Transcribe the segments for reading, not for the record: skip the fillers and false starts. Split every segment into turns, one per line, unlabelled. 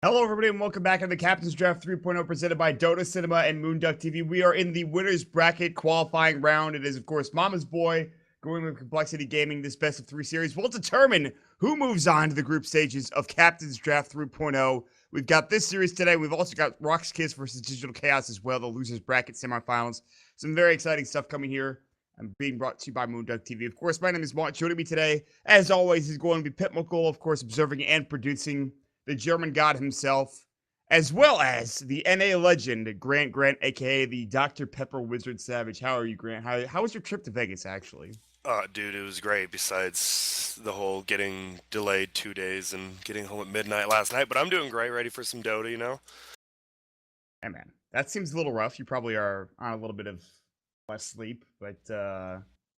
Hello, everybody, and welcome back to the Captain's Draft 3.0 presented by Dota Cinema and moonducktv. We are in the winner's bracket qualifying round. It is, of course, Mama's boy going with compLexity Gaming. This best of three series will determine who moves on to the group stages of Captain's Draft 3.0. We've got this series today. We've also got Rock's Kiss versus Digital Chaos as well, the losers bracket semifinals. Some very exciting stuff coming here. I'm being brought to you by moonducktv. Of course, my name is Mont. Joining me today, as always, is going to be Pit McCool, of course, observing and producing the German god himself, as well as the NA legend, Grant, aka the Dr. Pepper Wizard Savage. How are you, Grant? How was your trip to Vegas, actually?
Dude, it was great, besides the whole getting delayed 2 days and getting home at midnight last night. But I'm doing great, ready for some Dota.
Hey, man, that seems a little rough. You probably are on a little bit of less sleep, but this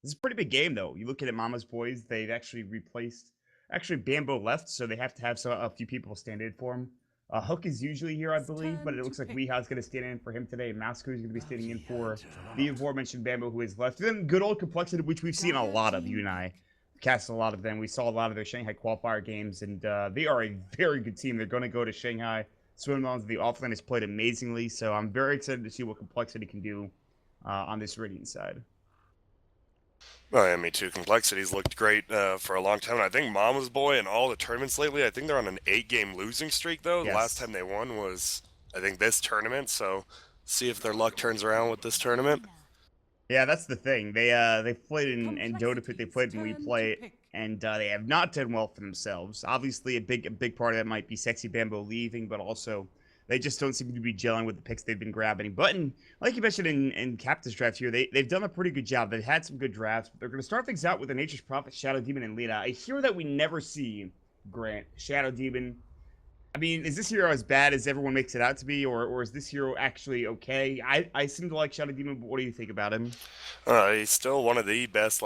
is a pretty big game, though. You look at it, Mama's Boys, they've actually replaced. Actually, Bambo left, so they have to have a few people stand in for him. Hook is usually here, I believe, but it looks like Weeha's going to stand in for him today. Masco is going to be standing in for the aforementioned Bambo, who is left. Then good old compLexity, which we've seen a lot of. You and I cast a lot of them. We saw a lot of their Shanghai qualifier games, and they are a very good team. They're going to go to Shanghai. Swimlons, the offlane has played amazingly, so I'm very excited to see what compLexity can do on this Radiant side.
Oh, yeah, me too. compLexity's looked great for a long time. And I think Mama's Boy in all the tournaments lately, I think they're on an 8-game losing streak, though.
Yes.
The last time they won was, I think, this tournament. So see if their luck turns around with this tournament.
Yeah, that's the thing. They've played in Dota Pit, they played in We Play, and they have not done well for themselves. Obviously, a big part of that might be Sexy Bambo leaving, but also they just don't seem to be gelling with the picks they've been grabbing. But like you mentioned in Captain's Draft here, they've done a pretty good job. They've had some good drafts. But they're going to start things out with the Nature's Prophet, Shadow Demon, and Lina. A hero that we never see, Grant. Shadow Demon. I mean, is this hero as bad as everyone makes it out to be, or is this hero actually okay? I seem to like Shadow Demon, but what do you think about him?
He's still one of the best,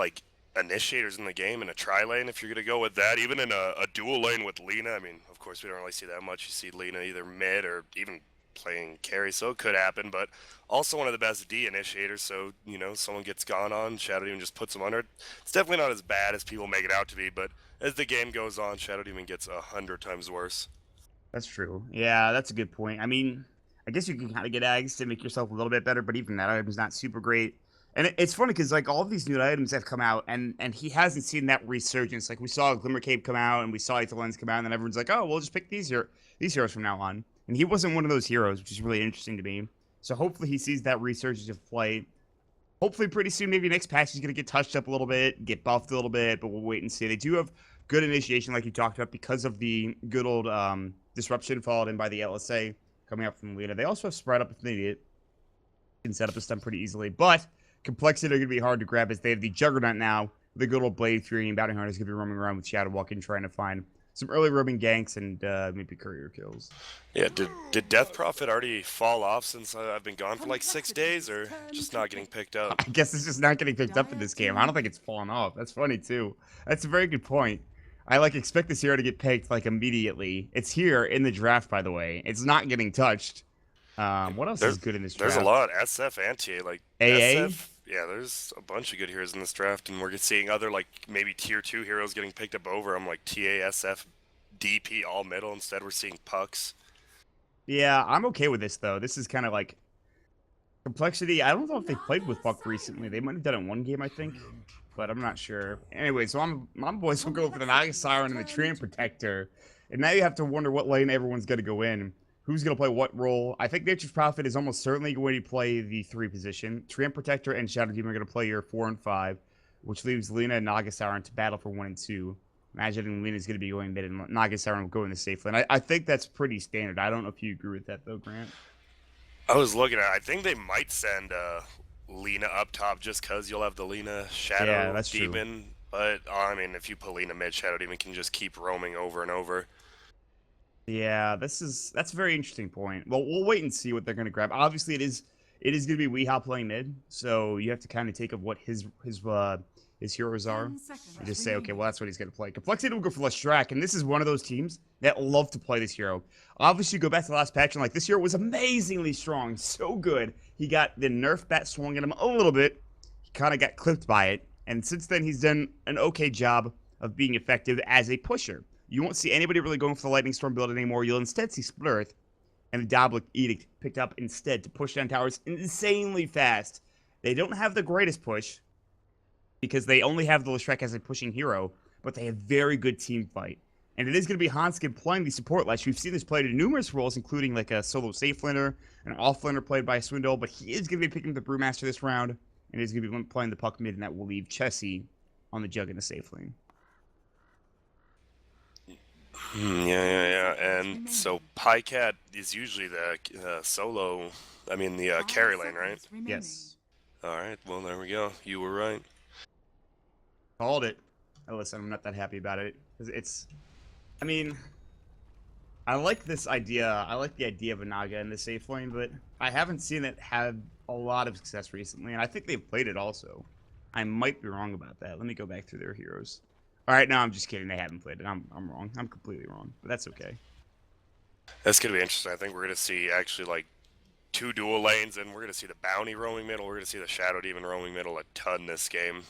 initiators in the game in a tri-lane, if you're going to go with that. Even in a dual lane with Lina, I mean, of course, we don't really see that much. You see Lina either mid or even playing carry, so it could happen. But also one of the best D initiators, so, someone gets gone on, Shadow Demon just puts him under. It's definitely not as bad as people make it out to be, but as the game goes on, Shadow Demon gets 100 times worse.
That's true. Yeah, that's a good point. I mean, I guess you can kind of get Ags to make yourself a little bit better, but even that item's not super great. And it's funny because like all of these new items have come out, and he hasn't seen that resurgence. Like we saw Glimmer Cape come out, and we saw Aether Lens come out, and then everyone's like, "Oh, we'll just pick these heroes from now on." And he wasn't one of those heroes, which is really interesting to me. So hopefully he sees that resurgence of play. Hopefully pretty soon, maybe next patch he's gonna get touched up a little bit, get buffed a little bit, but we'll wait and see. They do have good initiation, like you talked about, because of the good old disruption followed in by the LSA coming up from Lina. They also have spread up if they need it. Can set up the stun pretty easily, but compLexity are going to be hard to grab as they have the Juggernaut now. The good old Blade Fury and Bounty Hunter is going to be roaming around with Shadow Walking, trying to find some early roaming ganks and maybe courier kills.
Yeah, did Death Prophet already fall off since I've been gone for like 6 days, or just not getting picked up?
I guess it's just not getting picked up in this game. I don't think it's fallen off. That's funny, too. That's a very good point. I expect this hero to get picked immediately. It's here in the draft, by the way. It's not getting touched. What else is good in this draft?
There's a lot. SF and TA,
AA?
SF. Yeah, there's a bunch of good heroes in this draft, and we're seeing other maybe tier 2 heroes getting picked up over them, like TA, SF, DP, all middle. Instead, we're seeing pucks.
Yeah, I'm okay with this though. This is kind of like compLexity. I don't know if they've played with Puck recently. They might have done it in one game, I think, but I'm not sure. Anyway, so my boys will go for the Naga Siren and the Treant Protector, and now you have to wonder what lane everyone's going to go in. Who's going to play what role? I think Nature's Prophet is almost certainly going to play the 3 position. Treant Protector and Shadow Demon are going to play your 4 and 5, which leaves Lina and Naga Siren to battle for 1 and 2. Imagining Lina's going to be going mid and Naga Siren will go in the safe lane. I think that's pretty standard. I don't know if you agree with that, though, Grant.
I was looking at it. I think they might send Lina up top just because you'll have the Lina Shadow Demon. True. But, I mean, if you put Lina mid, Shadow Demon can just keep roaming over and over.
Yeah, that's a very interesting point. Well, we'll wait and see what they're going to grab. Obviously, it is going to be Weehaw playing mid, so you have to kind of take of what his heroes are and just say, okay, well, that's what he's going to play. compLexity will go for Lestrak, and this is one of those teams that love to play this hero. Obviously, you go back to the last patch, and this hero was amazingly strong, so good. He got the nerf bat swung at him a little bit. He kind of got clipped by it, and since then, he's done an okay job of being effective as a pusher. You won't see anybody really going for the Lightning Storm build anymore. You'll instead see Split Earth and the Diabolic Edict picked up instead to push down towers insanely fast. They don't have the greatest push because they only have the Leshrac as a pushing hero, but they have very good team fight. And it is going to be Hanskin playing the support Lesh. We've seen this played in numerous roles, including like a solo safe laner, an off laner played by Swindle, but he is going to be picking up the Brewmaster this round, and he's going to be playing the puck mid, and that will leave Chessie on the jug in the safe lane.
Yeah. And so Pycat is usually the solo, the carry lane, right?
Yes.
All right, well, there we go. You were right.
Called it. Oh, listen, I'm not that happy about it. I mean, I like this idea. I like the idea of a Naga in the safe lane, but I haven't seen it have a lot of success recently, and I think they've played it also. I might be wrong about that. Let me go back through their heroes. All right, no, I'm just kidding. They haven't played it. I'm wrong. I'm completely wrong, but that's okay.
That's going to be interesting. I think we're going to see actually like 2 dual lanes, and we're going to see the Bounty roaming middle. We're going to see the Shadow Demon roaming middle a ton this game.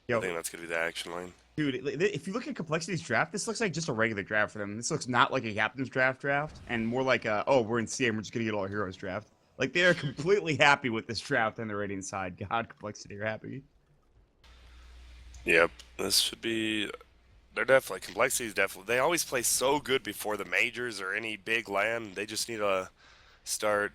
Yo,
I think that's going to be the action lane.
dude, if you look at complexity's draft, this looks like just a regular draft for them. This looks not like a captain's draft, and more like a, oh, we're in CM, we're just going to get all our heroes draft. Like, they are completely happy with this draft on the Radiant side. God, complexity are happy.
Yep, this should be... They're definitely... Complexity's definitely... They always play so good before the majors or any big land. They just need to start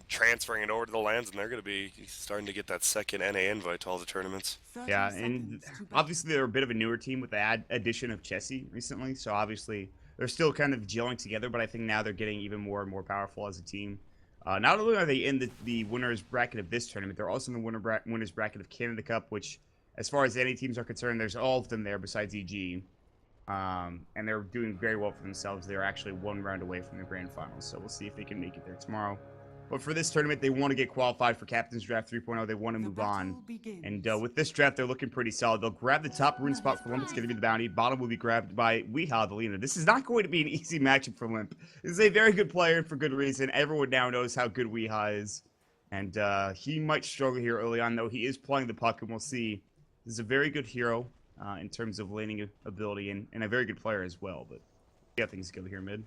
transferring it over to the lands, and they're going to be starting to get that second NA invite to all the tournaments.
Yeah, and obviously they're a bit of a newer team with the addition of Chessie recently, so obviously they're still kind of gelling together, but I think now they're getting even more and more powerful as a team. Not only are they in the winner's bracket of this tournament, they're also in the winner's bracket of Canada Cup, which, as far as any teams are concerned, there's all of them there besides EG. And they're doing very well for themselves. They're actually 1 round away from the grand finals, so we'll see if they can make it there tomorrow. But for this tournament, they want to get qualified for Captain's Draft 3.0. They want to move on. And with this draft, they're looking pretty solid. They'll grab the top rune spot for Limp. It's going to be the Bounty. Bottom will be grabbed by Weehaw, the Lina. This is not going to be an easy matchup for Limp. This is a very good player for good reason. Everyone now knows how good Weehaw is. And he might struggle here early on, though. He is playing the puck, and we'll see. This is a very good hero in terms of laning ability, and a very good player as well. But yeah, things go here mid.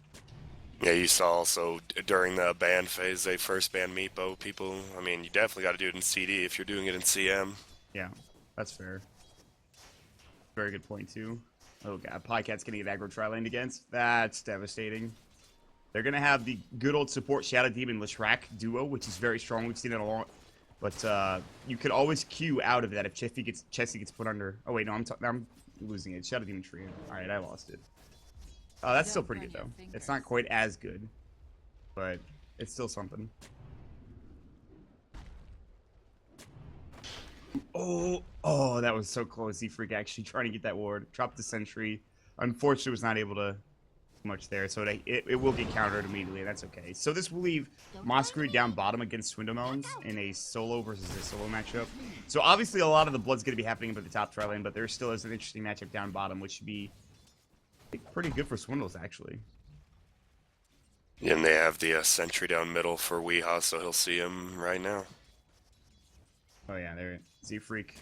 Yeah, you saw also during the ban phase, they first banned Meepo people. I mean, you definitely got to do it in CD if you're doing it in CM.
Yeah, that's fair. Very good point, too. Oh, God. Pycat's going to get aggro tri-laned against. That's devastating. They're going to have the good old support Shadow Demon Leshrac duo, which is very strong. We've seen it a lot. But you could always queue out of that if Chessie gets put under. Oh, wait, no, I'm losing it. Shadow Demon Tree. All right, I lost it. That's still pretty good, though. It's not quite as good, but it's still something. Oh, that was so close. Z-Freak actually trying to get that ward. Dropped the sentry. Unfortunately, was not able to do much there, so it will get countered immediately, and that's okay. So this will leave Mosquerie down bottom against Swindlemelons in a solo versus a solo matchup. So obviously a lot of the blood's going to be happening at the top tri lane, but there still is an interesting matchup down bottom, which should be pretty good for Swindles, actually.
And they have the sentry down middle for Weehaw, so he'll see him right now.
Oh yeah, there. Z-Freak.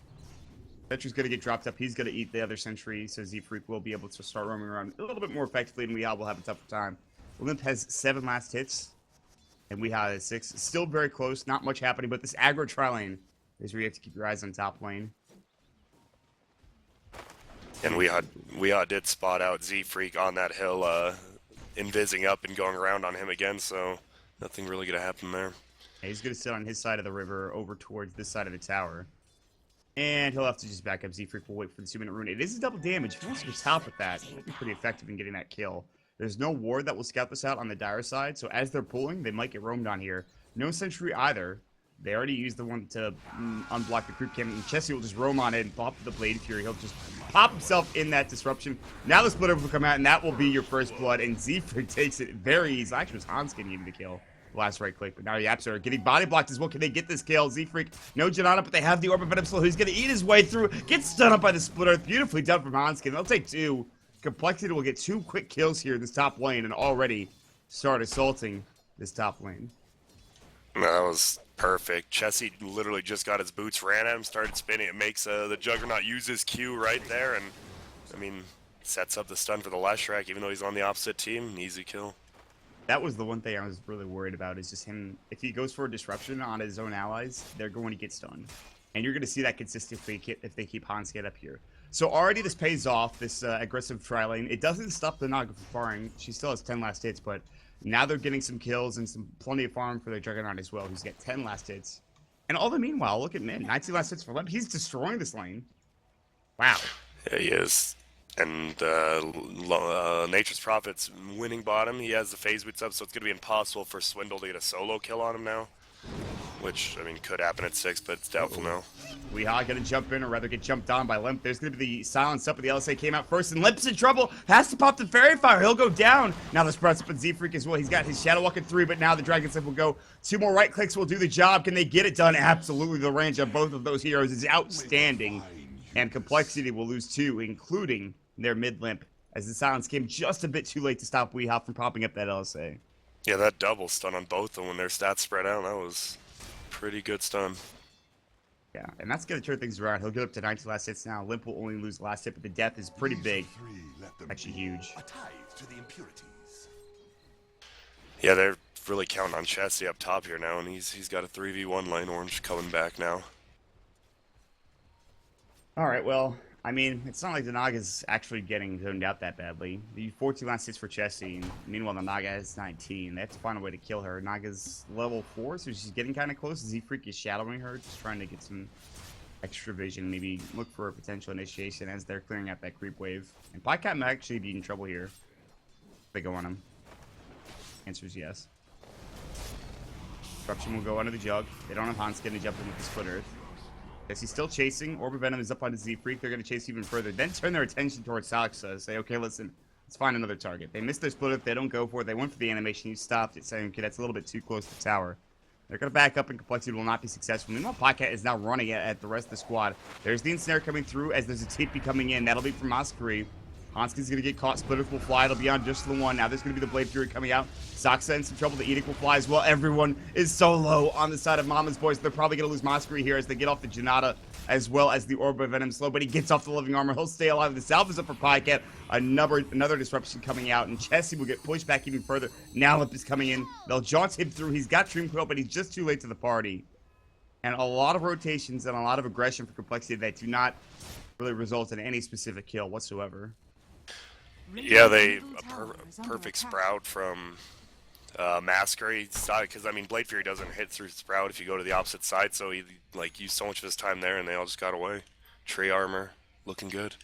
Sentry's going to get dropped up. He's going to eat the other sentry, so Z-Freak will be able to start roaming around a little bit more effectively, and Weehaw will have a tougher time. Limp has 7 last hits, and Weehaw has 6. Still very close. Not much happening, but this aggro tri-lane is where you have to keep your eyes on top lane.
And Weehaw did spot out Z-Freak on that hill, invising up and going around on him again, so nothing really going to happen there.
Yeah, he's going to sit on his side of the river over towards this side of the tower. And he'll have to just back up. Z-Freak will wait for the 2-minute rune. It is a double damage. If he wants to just help with that, he'll be pretty effective in getting that kill. There's no ward that will scout this out on the Dire side, so as they're pulling, they might get roamed on here. No sentry either. They already used the one to unblock the creep cannon, and Chessie will just roam on it and pop the Blade Fury. He'll just pop himself in that disruption. Now the splitter will come out, and that will be your first blood, and Z-Freak takes it very easy. Actually, it was Hanskin needing to kill. Last right click, but now the Yaps are getting body blocked as well. Can they get this kill? Z-Freak, no Janana, but they have the Orb of Venom Slow, who's going to eat his way through. Gets stunned up by the Split Earth. Beautifully done from Hanskin. They'll take 2. Complexity will get 2 quick kills here in this top lane and already start assaulting this top lane.
No, that was perfect. Chessie literally just got his boots, ran at him, started spinning. It makes the Juggernaut use his Q right there, and I mean, Sets up the stun for the Leshrac, even though he's on the opposite team. An easy kill.
That was the one thing I was really worried about, is just him. If he goes for a disruption on his own allies, they're going to get stunned. And you're going to see that consistently if they keep Hansket up here. So already this pays off, this aggressive tri-lane. It doesn't stop the Naga from farming. She still has 10 last hits, but now they're getting some kills and plenty of farm for their Juggernaut as well. He's got 10 last hits. And all the meanwhile, look at Min. 19 last hits for Lemp. He's destroying this lane. Wow.
Yeah, he is. And Nature's Prophet's winning bottom. He has the phase boots up, so it's going to be impossible for Swindle to get a solo kill on him now. Which, I mean, could happen at 6, but it's doubtful now.
Weehaw gonna jump in, or rather get jumped on by Limp. There's gonna be the silence up, but the LSA came out first, and Limp's in trouble. Has to pop the Fairy Fire. He'll go down. Now the spread's up at Z-Freak as well. He's got his Shadow Walk at 3, but now the Dragon Slip will go. 2 more right clicks will do the job. Can they get it done? Absolutely. The range of both of those heroes is outstanding. And compLexity will lose 2, including their mid Limp, as the silence came just a bit too late to stop Weehaw from popping up that LSA.
Yeah, that double stun on both of them when their stats spread out, that was pretty good stun.
Yeah, and that's going to turn things around. He'll get up to 19 last hits now. Limp will only lose the last hit, but the death is pretty big. Actually huge.
Yeah, they're really counting on Chessie up top here now, and he's got a 3v1 lane. Orange coming back now.
All right, well, I mean, it's not like the Naga's actually getting zoned out that badly. The 14 last hits for Chessie, and meanwhile the Naga has 19. They have to find a way to kill her. Naga's level 4, so she's getting kind of close. Z-Freak is shadowing her, just trying to get some extra vision. Maybe look for a potential initiation as they're clearing out that creep wave. And Pycat might actually be in trouble here. They go on him. Answer is yes. Disruption will go under the jug. They don't have Hans getting to jump in with the Split Earth. Yes, he's still chasing. Orb of Venom is up on the Z-Freak. They're going to chase even further. Then turn their attention towards Saxa. Say, okay, listen, let's find another target. They missed their Split Earth. They don't go for it. They went for the animation. You stopped it, saying, okay, that's a little bit too close to tower. They're going to back up, and compLexity will not be successful. Meanwhile, Pycat is now running at the rest of the squad. There's the Ensnare coming through as there's a TP coming in. That'll be from Masquerade. Hanskin's going to get caught. Split Earth will fly. It'll be on just the one. Now there's going to be the Blade Fury coming out. Saxa in some trouble. The Edict will fly as well. Everyone is so low on the side of Momma's boys. They're probably going to lose Masquerade here as they get off the Janata, as well as the Orb of Venom slow, but he gets off the Living Armor. He'll stay alive. The Salve is up for Pycat. Another disruption coming out, and Chessie will get pushed back even further. Now Limp is coming in. They'll jaunt him through. He's got Dream Coil, but he's just too late to the party. And a lot of rotations and a lot of aggression for compLexity that do not really result in any specific kill whatsoever.
Yeah, perfect Sprout from Masquerade side, because I mean Blade Fury doesn't hit through Sprout if you go to the opposite side, so he used so much of his time there, and they all just got away. Tree armor, looking good.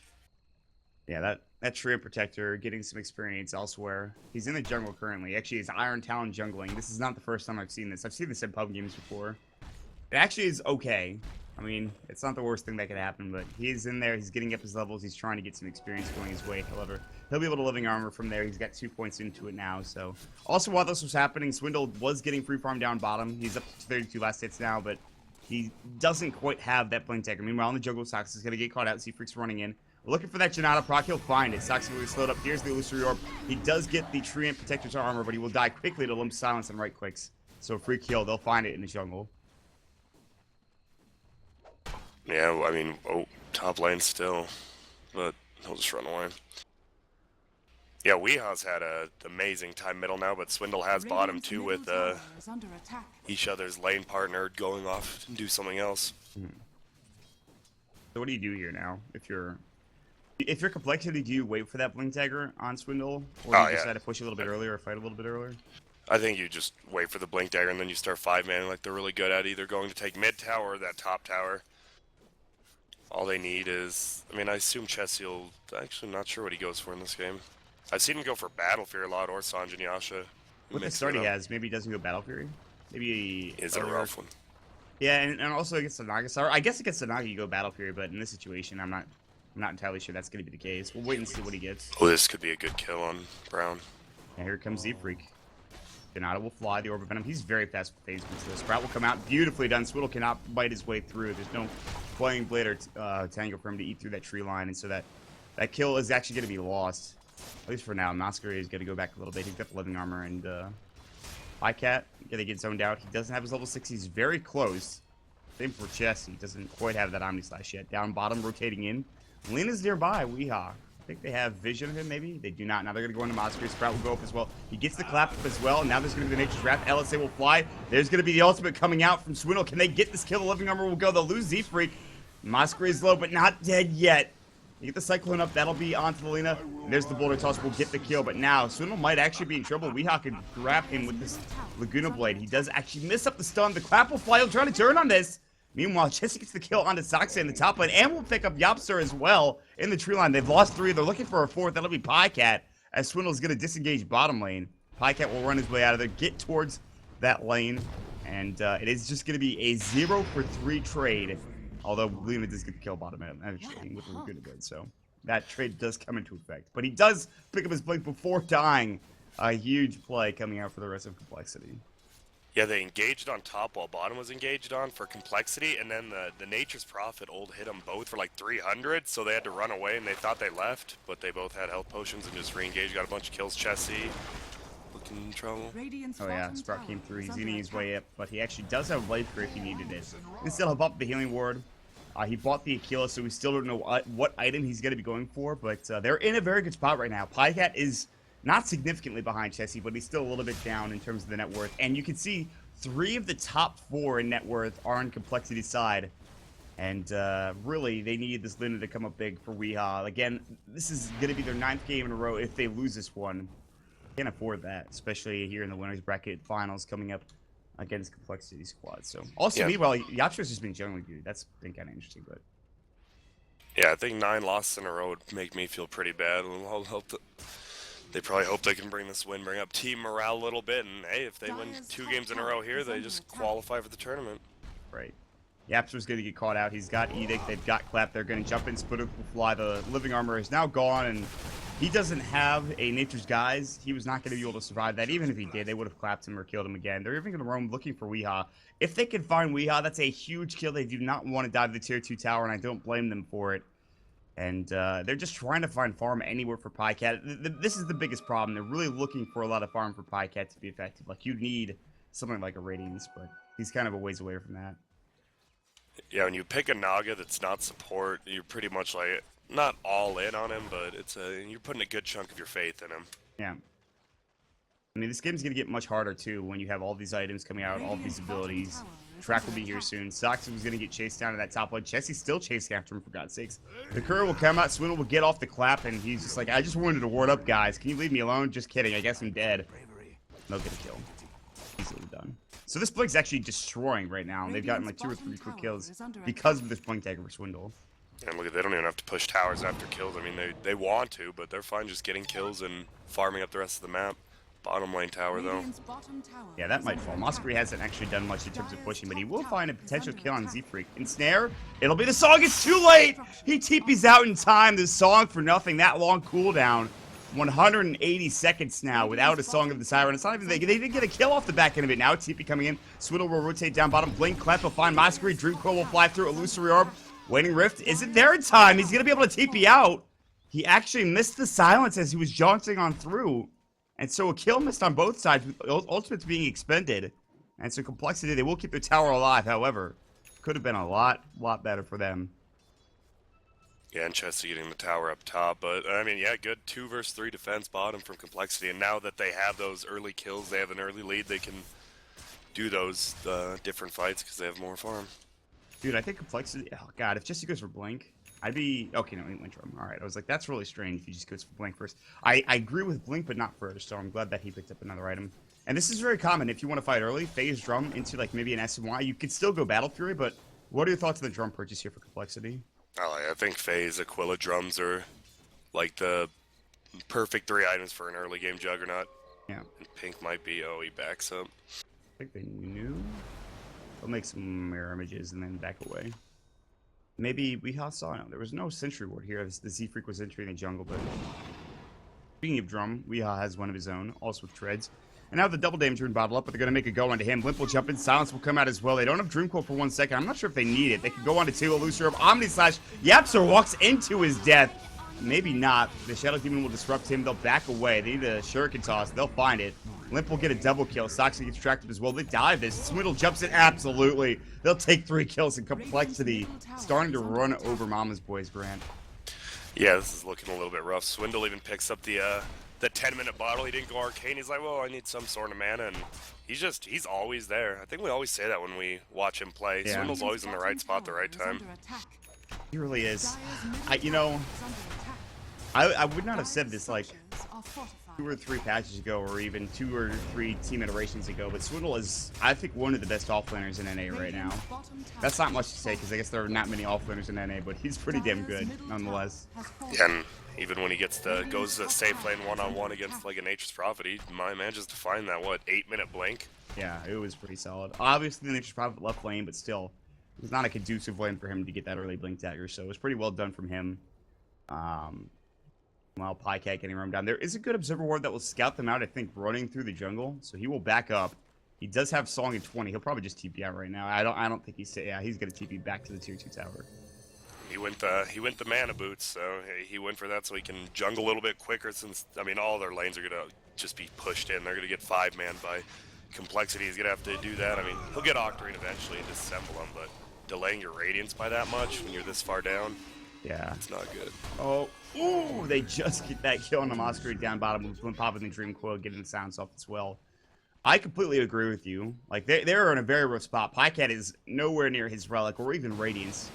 Yeah, that Tree Protector getting some experience elsewhere. He's in the jungle currently. Actually, he's Iron Talon jungling. This is not the first time I've seen this. I've seen this in pub games before. It actually is okay. I mean, it's not the worst thing that could happen, but he's in there. He's getting up his levels. He's trying to get some experience going his way. However, he'll be able to Living Armor from there. He's got 2 points into it now. So, also while this was happening, Swindle was getting free farm down bottom. He's up to 32 last hits now, but he doesn't quite have that Blink Dagger. Meanwhile, in the jungle, Sox is going to get caught out. Z-Freak's running in. We're looking for that Janata proc. He'll find it. Sox will be slowed up. Here's the Illusory Orb. He does get the Tree and Protector's armor, but he will die quickly to Limp Silence and right clicks. So, free kill. They'll find it in the jungle.
Yeah, I mean, top lane still, but he'll just run away. Yeah, Weehaw's had an amazing time middle now, but Swindle has bottom too with each other's lane partner going off and do something else.
So what do you do here now? If you're compLexity, do you wait for that Blink Dagger on Swindle? Or do you decide to push a little bit earlier or fight a little bit earlier?
I think you just wait for the Blink Dagger and then you start 5-manning like they're really good at, either going to take mid tower or that top tower. All they need is, I mean, I assume Chessie will, actually not sure what he goes for in this game. I've seen him go for Battle Fury a lot, or Sanjin Yasha.
With the start he has, maybe he doesn't go Battle Fury. Maybe
is it a rough one?
Yeah, and also against the Naga. Sorry, I guess against the Naga you go Battle Fury, but in this situation, I'm not entirely sure that's going to be the case. We'll wait and see what he gets.
Oh, this could be a good kill on Brown.
And here comes Z-Freak. Janata will fly, the Orb of Venom. He's very fast with phase boots. The Sprout will come out. Beautifully done. Swindle cannot bite his way through. There's no Flying Blade or Tango for him to eat through that tree line, and so that kill is actually going to be lost. At least for now. Masquerade is going to go back a little bit. He's got the Living Armor, and Pycat going to get zoned out. He doesn't have his level 6. He's very close. Same for Chess. He doesn't quite have that Omni Slash yet. Down bottom, rotating in. Lena's nearby. Weehaw. think they have vision of him, maybe? They do not. Now they're going to go into Masquerade. Sprout will go up as well. He gets the clap up as well. Now there's going to be the Nature's Wrath. LSA will fly. There's going to be the ultimate coming out from Swindle. Can they get this kill? The Living Armor will go. They'll lose Z-Freak. Masquerade's low, but not dead yet. You get the Cyclone up. That'll be onto the Lina. And there's the Boulder Toss. Will get the kill. But now Swindle might actually be in trouble. Weehaw could grab him with this Laguna Blade. He does actually miss up the stun. The clap will fly. He'll try to turn on this. Meanwhile, Jesse gets the kill onto Soxe in the top lane, and will pick up Yapster as well in the tree line. They've lost 3. They're looking for a 4th. That'll be Pycat, as Swindle's going to disengage bottom lane. Pycat will run his way out of there, get towards that lane, and it is just going to be a 0 for 3 trade. Although Luna does get the kill bottom end with the Laguna Blade, so that trade does come into effect. But he does pick up his blink before dying. A huge play coming out for the rest of complexity.
Yeah, they engaged on top while bottom was engaged on for complexity, and then the Nature's Prophet ult hit them both for like 300, so they had to run away, and they thought they left, but they both had health potions and just re-engaged, got a bunch of kills. Chessie looking in trouble.
Oh yeah, Sprout came through. He's eating his way up, but he actually does have a Blade Clear if he needed it. He still have up the Healing Ward. He bought the Aquila, so we still don't know what item he's going to be going for, but they're in a very good spot right now. Pycat is not significantly behind Chessie, but he's still a little bit down in terms of the net worth, and you can see 3 of the top 4 in net worth are on Complexity's side. And really, they need this Luna to come up big for Weehaw. Again, this is going to be their 9th game in a row if they lose this one. Can't afford that, especially here in the winners bracket finals coming up against Complexity squad. So also, meanwhile, Yapstra's just been generally good. That's been kind of interesting, but
yeah, I think 9 losses in a row would make me feel pretty bad. I'll hope that they probably hope they can bring this win, bring up team morale a little bit, and hey, if they win 2 games in a row here, they just qualify for the tournament.
Right. Yapster's going to get caught out. He's got Edict. They've got Clap. They're going to jump in. Splitter will fly. The Living Armor is now gone, and he doesn't have a Nature's Guise. He was not going to be able to survive that. Even if he did, they would have clapped him or killed him again. They're even going to roam looking for Weehaw. If they can find Weehaw, that's a huge kill. They do not want to dive the tier 2 tower, and I don't blame them for it. And they're just trying to find farm anywhere for Pycat. This is the biggest problem. They're really looking for a lot of farm for Pycat to be effective. Like, you need something like a Radiance, but he's kind of a ways away from that.
Yeah, when you pick a Naga that's not support, you're pretty much like, not all in on him, but you're putting a good chunk of your faith in him.
Yeah. I mean, this game's going to get much harder, too, when you have all these items coming out, all these abilities. Track will be here soon. Sox was going to get chased down to that top lane. Chessie's still chasing after him, for God's sakes. The courier will come out. Swindle will get off the clap, and he's just like, I just wanted to ward up, guys. Can you leave me alone? Just kidding. I guess I'm dead. They'll get a kill. Easily done. So this Blink's actually destroying right now. They've gotten like 2 or 3 quick kills because of this Blink Dagger for Swindle.
And look at, they don't even have to push towers after kills. I mean, they want to, but they're fine just getting kills and farming up the rest of the map. Bottom lane tower, though.
Yeah, that might fall. Mosquery hasn't actually done much in terms of pushing, but he will find a potential kill on Z-Freak. Ensnare, it'll be the Song. It's too late! He TP's out in time. The Song for nothing. That long cooldown. 180 seconds now without a Song of the Siren. It's not even they didn't get a kill off the back end of it. Now TP coming in. Swindle will rotate down bottom. Blink, Clef will find Mosquery. Dreamcoil will fly through. Illusory Orb. Waiting Rift. Is it there in time? He's going to be able to TP out. He actually missed the silence as he was jaunting on through. And so a kill missed on both sides, with ultimates being expended. And so Complexity, they will keep their tower alive, however. Could have been a lot better for them.
Yeah, and Chessie getting the tower up top. But, I mean, yeah, good 2 versus 3 defense bottom from Complexity. And now that they have those early kills, they have an early lead, they can do those different fights because they have more farm.
Dude, I think Complexity, oh god, if Jesse goes for Blink, I'd be... Okay, no, he went drum. Alright, I was like, that's really strange if he just goes for Blink first. I agree with Blink, but not first, so I'm glad that he picked up another item. And this is very common. If you want to fight early, phase drum into, like, maybe an SMY. You could still go Battle Fury, but what are your thoughts on the drum purchase here for Complexity?
I think phase, Aquila drums are, like, the perfect 3 items for an early game Juggernaut.
Yeah.
And Pink might be, oh, he backs up.
I think they knew. They'll make some mirror images and then back away. Maybe we saw no. There was no sentry ward here. The Z-Freak was entering the jungle, but speaking of drum, Weehaw has one of his own, also with treads. And now the double damage rune bottle up, but they're going to make a go onto him. Blimp will jump in. Silence will come out as well. They don't have Dreamcoil for 1 second. I'm not sure if they need it. They could go on to 2. Illusory Orb. Omni Slash. Yapster walks into his death. Maybe not. The Shadow Demon will disrupt him. They'll back away. They need a Shuriken Toss. They'll find it. Limp will get a double kill. Soxy gets distracted as well. They dive this. Swindle jumps in. Absolutely. They'll take 3 kills in Complexity. Starting to run over Mama's boys, Grant.
Yeah, this is looking a little bit rough. Swindle even picks up the 10-minute bottle. He didn't go arcane. He's like, well, I need some sort of mana, and he's always there. I think we always say that when we watch him play.
Yeah.
Swindle's always in the right spot at the right time.
He really is. I would not have said this like 2 or 3 patches ago, or even 2 or 3 team iterations ago, but Swindle is, I think, one of the best offlaners in NA right now. That's not much to say, because I guess there are not many offlaners in NA, but he's pretty damn good, nonetheless.
Yeah, and even when he goes to safe lane one-on-one against like a Nature's Prophet, he manages to find that, 8-minute blink?
Yeah, it was pretty solid. Obviously, the Nature's Prophet left lane, but still, it was not a conducive lane for him to get that early blink dagger, so it was pretty well done from him. While Pycat getting roamed down. There is a good observer ward that will scout them out, I think, running through the jungle. So he will back up. He does have Song at 20. He'll probably just TP out right now. I don't think he's he's gonna TP back to the tier 2 tower.
He went the mana boots, so he went for that so he can jungle a little bit quicker, since I mean all their lanes are gonna just be pushed in. They're gonna get 5-man by compLexity. He's gonna have to do that. I mean, he'll get Octarine eventually and disassemble them, but delaying your radiance by that much when you're this far down,
yeah,
it's not good.
Oh, ooh, they just get that kill on the Masquerade down bottom when popping the Dream Coil, getting the sounds off as well. I completely agree with you. Like, they're in a very rough spot. Pycat is nowhere near his Relic or even Radiance.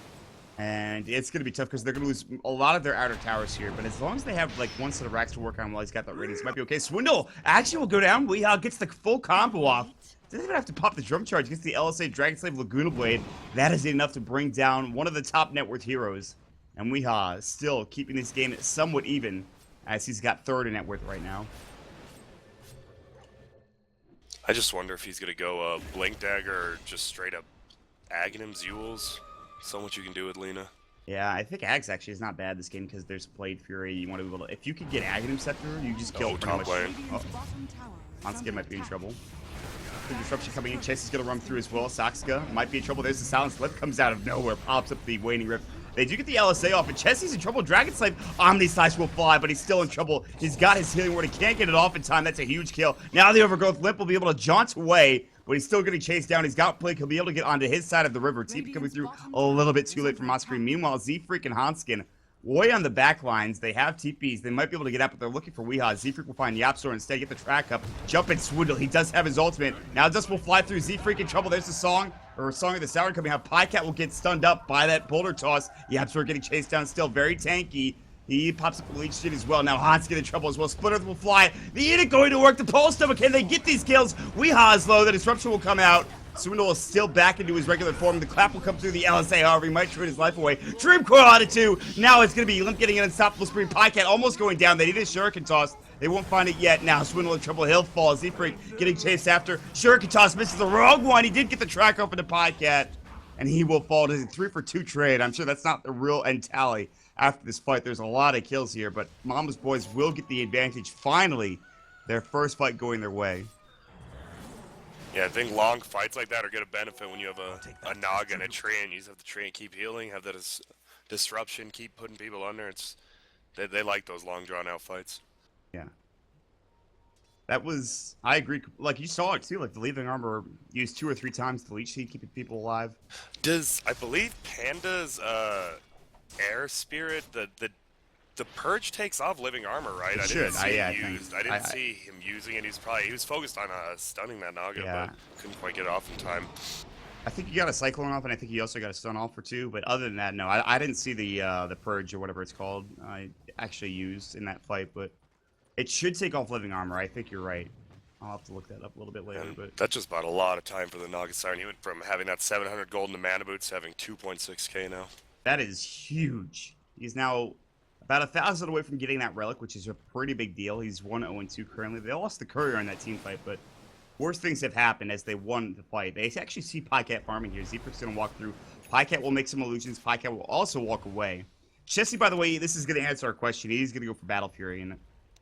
And it's going to be tough because they're going to lose a lot of their outer towers here. But as long as they have, like, one set of racks to work on while he's got that Radiance, it might be okay. Swindle actually will go down. Weehaw gets the full combo off. Doesn't even have to pop the drum charge. Gets the LSA Dragon Slave Laguna Blade. That is enough to bring down one of the top net worth heroes. And Weehaw still keeping this game somewhat even, as he's got 3rd in net worth right now.
I just wonder if he's going to go Blink Dagger or just straight up Aghanim Zuels. So much you can do with Lina.
Yeah, I think Ags actually is not bad this game because there's Blade Fury. You want to be able to, if you could get Aghanim Scepter, you just kill pretty much.
Lane.
Monska might be in trouble. The disruption coming in. Chase is going to run through as well. Saxka might be in trouble. There's the Silent Slip, comes out of nowhere, pops up the Waning Rift. They do get the LSA off, and Chessie's in trouble. Dragon Slave, Omni Slice will fly, but he's still in trouble. He's got his healing ward. He can't get it off in time. That's a huge kill. Now the Overgrowth Limp will be able to jaunt away, but he's still getting chased down. He's got Blink. He'll be able to get onto his side of the river. TP coming through a little bit too late for Masquerade. Meanwhile, Z-Freak and Hanskin way on the back lines. They have TPs. They might be able to get out, but they're looking for Weehaw. Z-Freak will find Yapstor instead, get the track up. Jump and Swindle. He does have his ultimate. Now Dust will fly through. Z-Freak in trouble. There's the Song of the Sour coming out. Pycat will get stunned up by that boulder toss. Yapstor getting chased down still. Very tanky. He pops up the leech shit as well. Now Hans getting in trouble as well. Splinter will fly. The Edict going to work. The pole stomach. Can they get these kills? Weehaw is low. The disruption will come out. Swindle is still back into his regular form. The clap will come through the LSA, however, he might trade his life away. Dream Coil out of 2. Now it's going to be Limp getting an unstoppable spree. Pycat almost going down. They need a Shuriken toss. They won't find it yet. Now Swindle in trouble. He'll fall. Z-Freak getting chased after. Shuriken toss misses the wrong one. He did get the track open to Pycat, and he will fall to a 3-for-2 trade. I'm sure that's not the real end tally after this fight. There's a lot of kills here, but Momma's boys will get the advantage. Finally, their first fight going their way.
Yeah, I think long fights like that are going to benefit when you have a Naga and a tree, and you just have the tree and keep healing, have that as disruption, keep putting people under. They like those long drawn out fights.
Yeah. That was, I agree. Like, you saw it too, like the Leaving Armor used 2 or 3 times the leech seed, keeping people alive.
I believe Panda's air spirit, the purge takes off living armor, right? I didn't see him used. I didn't see him using it. He was focused on stunning that Naga, but couldn't quite get it off in time.
I think you got a Cyclone off, and I think you also got a stun off for 2. But other than that, no, I didn't see the purge or whatever it's called actually used in that fight. But it should take off living armor. I think you're right. I'll have to look that up a little bit later. But
that just bought a lot of time for the Naga Siren. He went from having that 700 gold in the mana boots to having 2.6k now.
That is huge. He's now about 1,000 away from getting that relic, which is a pretty big deal. He's 1-0-2 currently. They lost the courier in that team fight, but worse things have happened as they won the fight. They actually see Pycat farming here. Z-Freak's going to walk through. Pycat will make some illusions. Pycat will also walk away. Chessie, by the way, this is going to answer our question. He's going to go for Battle Fury, and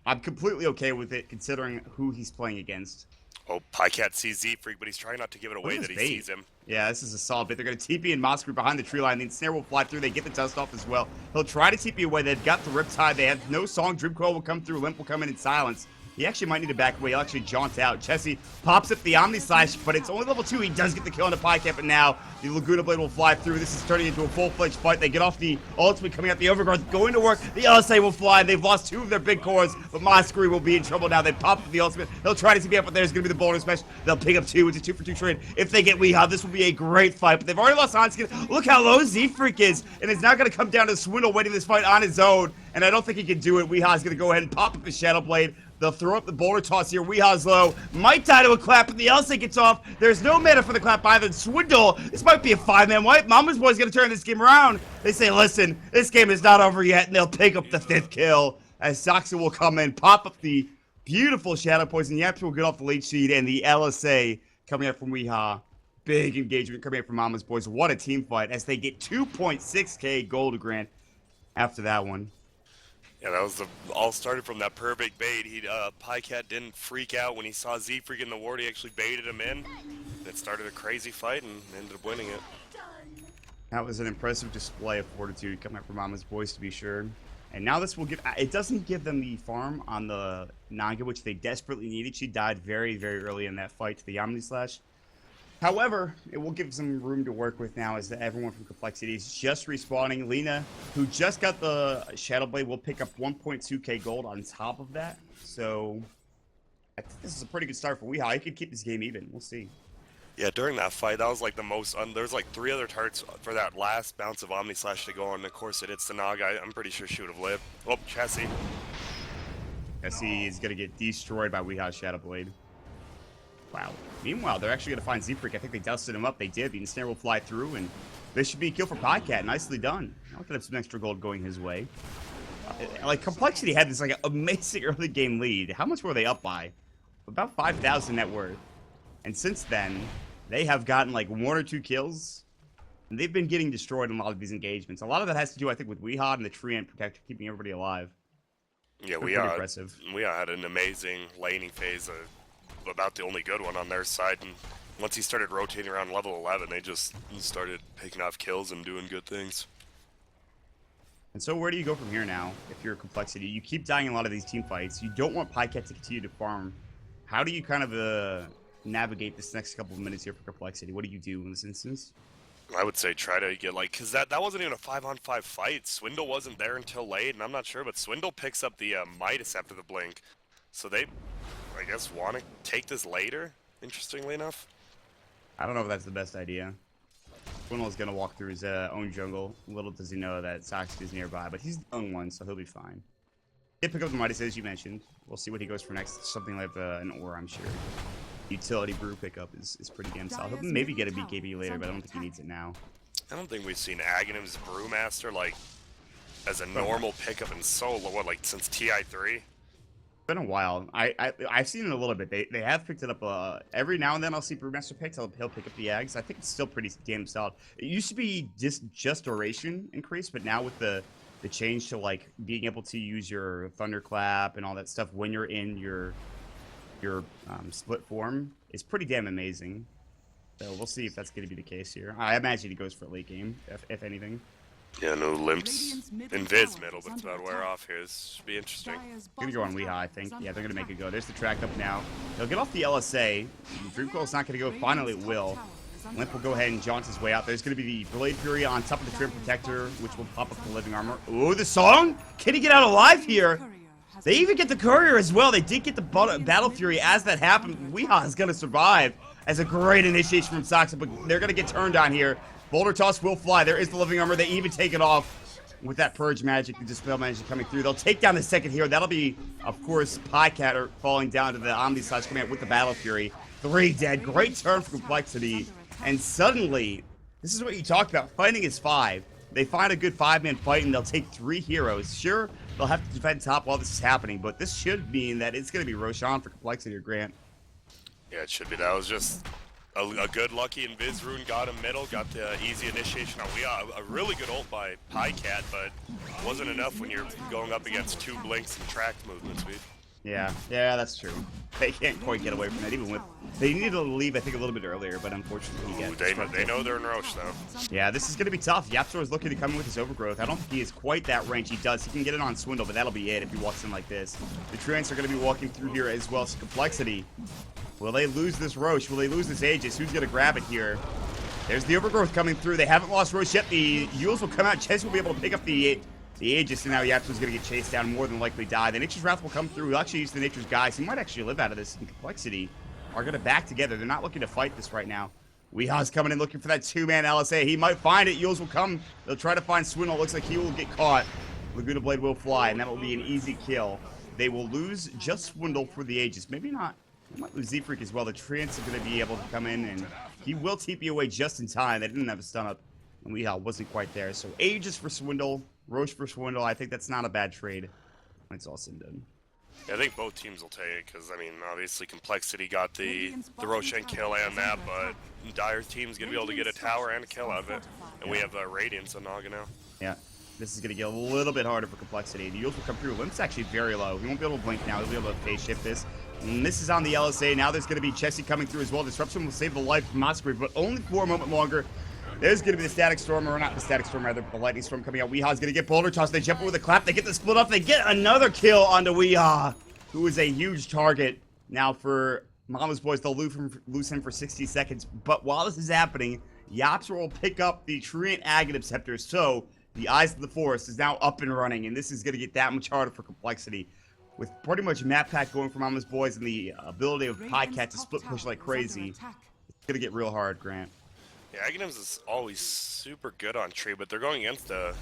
I'm completely okay with it considering who he's playing against.
Oh, Pycat sees Z-Freak, but he's trying not to give it away that he sees him.
Yeah, this is a solid bit. They're going to TP and Masquerade behind the tree line. The Ensnare will fly through. They get the dust off as well. He'll try to TP away. They've got the Riptide. They have no Song. Dream Coil will come through. Limp will come in silence. He actually might need to back away. He'll actually jaunt out. Chessie pops up the Omni Slash, but it's only level 2. He does get the kill on the Pycat, but now the Laguna Blade will fly through. This is turning into a full-fledged fight. They get off the ultimate coming out. The Overguard going to work. The LSA will fly. They've lost 2 of their big cores, but Moscary will be in trouble now. They pop up the ultimate. They'll try to TP up, but there's going to be the boulder smash. They'll pick up 2. It's a 2-for-2 trade. If they get Weehaw, this will be a great fight, but they've already lost Onskin. Look how low Z-Freak is, and it's now going to come down to Swindle winning this fight on his own, and I don't think he can do it. Weehaw's going to go ahead and pop up his Shadow Blade. They'll throw up the boulder toss here. Weehaw's low. Might die to a clap, but the LSA gets off. There's no mana for the clap either. Swindle, this might be a 5-man wipe. Mama's Boy's going to turn this game around. They say, listen, this game is not over yet, and they'll pick up the 5th kill as Soxa will come in, pop up the beautiful Shadow Poison. Yaps will get off the lead sheet, and the LSA coming up from Weehaw. Big engagement coming up from Mama's Boys. What a team fight as they get 2.6k gold grant after that one.
Yeah, that was all started from that perfect bait. Pycat didn't freak out when he saw Z-Freak in the ward. He actually baited him in. It started a crazy fight and ended up winning it.
That was an impressive display of fortitude coming up from Mama's Boys, to be sure. And now this will give... It doesn't give them the farm on the Naga, which they desperately needed. She died very, very early in that fight to the Omni Slash. However, it will give some room to work with now as everyone from compLexity is just respawning. Lena, who just got the Shadow Blade, will pick up 1.2k gold on top of that. So, I think this is a pretty good start for Weehaw. He could keep this game even. We'll see.
Yeah, during that fight, that was like the most... There's like 3 other targets for that last bounce of Omni Slash to go on. Of course, it hits the Naga. I'm pretty sure she would have lived. Oh, Chessie.
Chessie is going to get destroyed by Weehaw's Shadow Blade. Wow. Meanwhile, they're actually going to find Z-Freak. I think they dusted him up. They did. The Ensnare will fly through, and this should be a kill for Pycat. Nicely done. I'll get some extra gold going his way. Like, compLexity had this, like, amazing early game lead. How much were they up by? About 5,000 net worth. And since then, they have gotten, like, 1 or 2 kills. And they've been getting destroyed in a lot of these engagements. A lot of that has to do, I think, with Weehaw and the Tree Ant Protector keeping everybody alive.
Yeah,
impressive.
Weehaw had an amazing laning phase. About the only good one on their side, and once he started rotating around level 11, they just started picking off kills and doing good things.
And so where do you go from here now, if you're compLexity? You keep dying in a lot of these team fights. You don't want Pycat to continue to farm. How do you kind of navigate this next couple of minutes here for compLexity? What do you do in this instance?
I would say try to get, like, because that wasn't even a 5-on-5 fight. Swindle wasn't there until late, and I'm not sure, but Swindle picks up the Midas after the blink. So they... I guess want to take this later, interestingly enough.
I don't know if that's the best idea. Swindle is going to walk through his own jungle. Little does he know that Sox is nearby, but he's the young one, so he'll be fine. He'll pick up the Midas, as you mentioned. We'll see what he goes for next. Something like an ore, I'm sure. Utility brew pickup is pretty damn solid. He'll maybe get a BKB later, but I don't think he needs it now.
I don't think we've seen Aghanim's Brewmaster, like, as a normal pickup in so long, like, since TI3.
Been a while. I've seen it a little bit. They have picked it up every now and then. I'll see Brewmaster picks. He'll pick up the Ags. I think it's still pretty damn solid. It used to be just duration increase, but now with the change to like being able to use your Thunderclap and all that stuff when you're in your split form is pretty damn amazing. So we'll see if that's going to be the case here. I imagine he goes for late game, if anything.
Yeah, no limps in Viz middle, but it's about to wear off here. This should be interesting.
Gonna go on Weehaw, I think. Yeah, they're gonna make it go. There's the track up now. They'll get off the LSA. Dreamcoil's not gonna go. Finally, it will. Limp will go ahead and jaunt his way out. There's gonna be the Blade Fury on top of the Trim Protector, which will pop up the Living Armor. Ooh, the song! Can he get out alive here? They even get the Courier as well. They did get the Battle Fury as that happened. Weehaw is gonna survive as a great initiation from Soxa, but they're gonna get turned on here. Boulder Toss will fly. There is the Living Armor. They even take it off with that Purge magic, the Dispel magic coming through. They'll take down the second hero. That'll be, of course, Pycat falling down to the Omni Slash command with the Battle Fury. 3 dead. Great turn for compLexity. And suddenly, this is what you talked about. Fighting is 5. They find a good 5-man fight, and they'll take 3 heroes. Sure, they'll have to defend top while this is happening, but this should mean that it's going to be Roshan for compLexity or Grant.
Yeah, it should be. That was just... A good lucky and Viz Rune got him middle, got the easy initiation on Weehaw. A really good ult by Pycat, but wasn't enough when you're going up against 2 blinks and track movement speed.
Yeah, yeah, that's true. They can't quite get away from that, even with... They needed to leave, I think, a little bit earlier, but unfortunately he got
They know they're in Roche, though.
Yeah, this is going to be tough. Yapzor is looking to come in with his overgrowth. I don't think he is quite that range. He does. He can get it on Swindle, but that'll be it if he walks in like this. The Treants are going to be walking through here as well. So compLexity. Will they lose this Roche? Will they lose this Aegis? Who's going to grab it here? There's the overgrowth coming through. They haven't lost Roche yet. The Yules will come out. Ches will be able to pick up the Aegis, and now Yapzor's going to get chased down, more than likely die. The Nature's Wrath will come through. He'll actually use the Nature's Guise. He might actually live out of this. And compLexity are going to back together. They're not looking to fight this right now. Weeha's coming in looking for that two-man LSA. He might find it. Yules will come. They'll try to find Swindle. Looks like he will get caught. Laguna Blade will fly, and that will be an easy kill. They will lose just Swindle for the Aegis. Maybe not. They might lose Z-Freak as well. The Treants are going to be able to come in, and he will TP away just in time. They didn't have a stun up, and Weeha wasn't quite there. So Aegis for Swindle, Roche for Swindle. I think that's not a bad trade when it's all said and done.
Yeah, I think both teams will take it, because, I mean, obviously compLexity got the Roshan kill and that, but Dire's team's going to be able to get a tower and a kill out of it. And we have Radiance on Naga now.
Yeah, this is going to get a little bit harder for compLexity. The Yules will come through. Limp's actually very low. He won't be able to blink now. He'll be able to phase shift this. And this is on the LSA. Now there's going to be Chessie coming through as well. Disruption will save the life of Mosquerie, but only for a moment longer. There's going to be the Static Storm, or not the Static Storm, rather, but the Lightning Storm coming out. Weeha's going to get Boulder Toss. They jump over the clap. They get the split up. They get another kill onto Weeha, who is a huge target. Now for Momma's boys, they'll lose him for 60 seconds. But while this is happening, Yapzor will pick up the Treant Aghanim Scepter. So the Eyes of the Forest is now up and running, and this is going to get that much harder for compLexity. With pretty much map pack going for Momma's boys and the ability of Pycat to split push like crazy, it's going to get real hard, Grant.
Yeah, Aghanims is always super good on tree, but they're going against the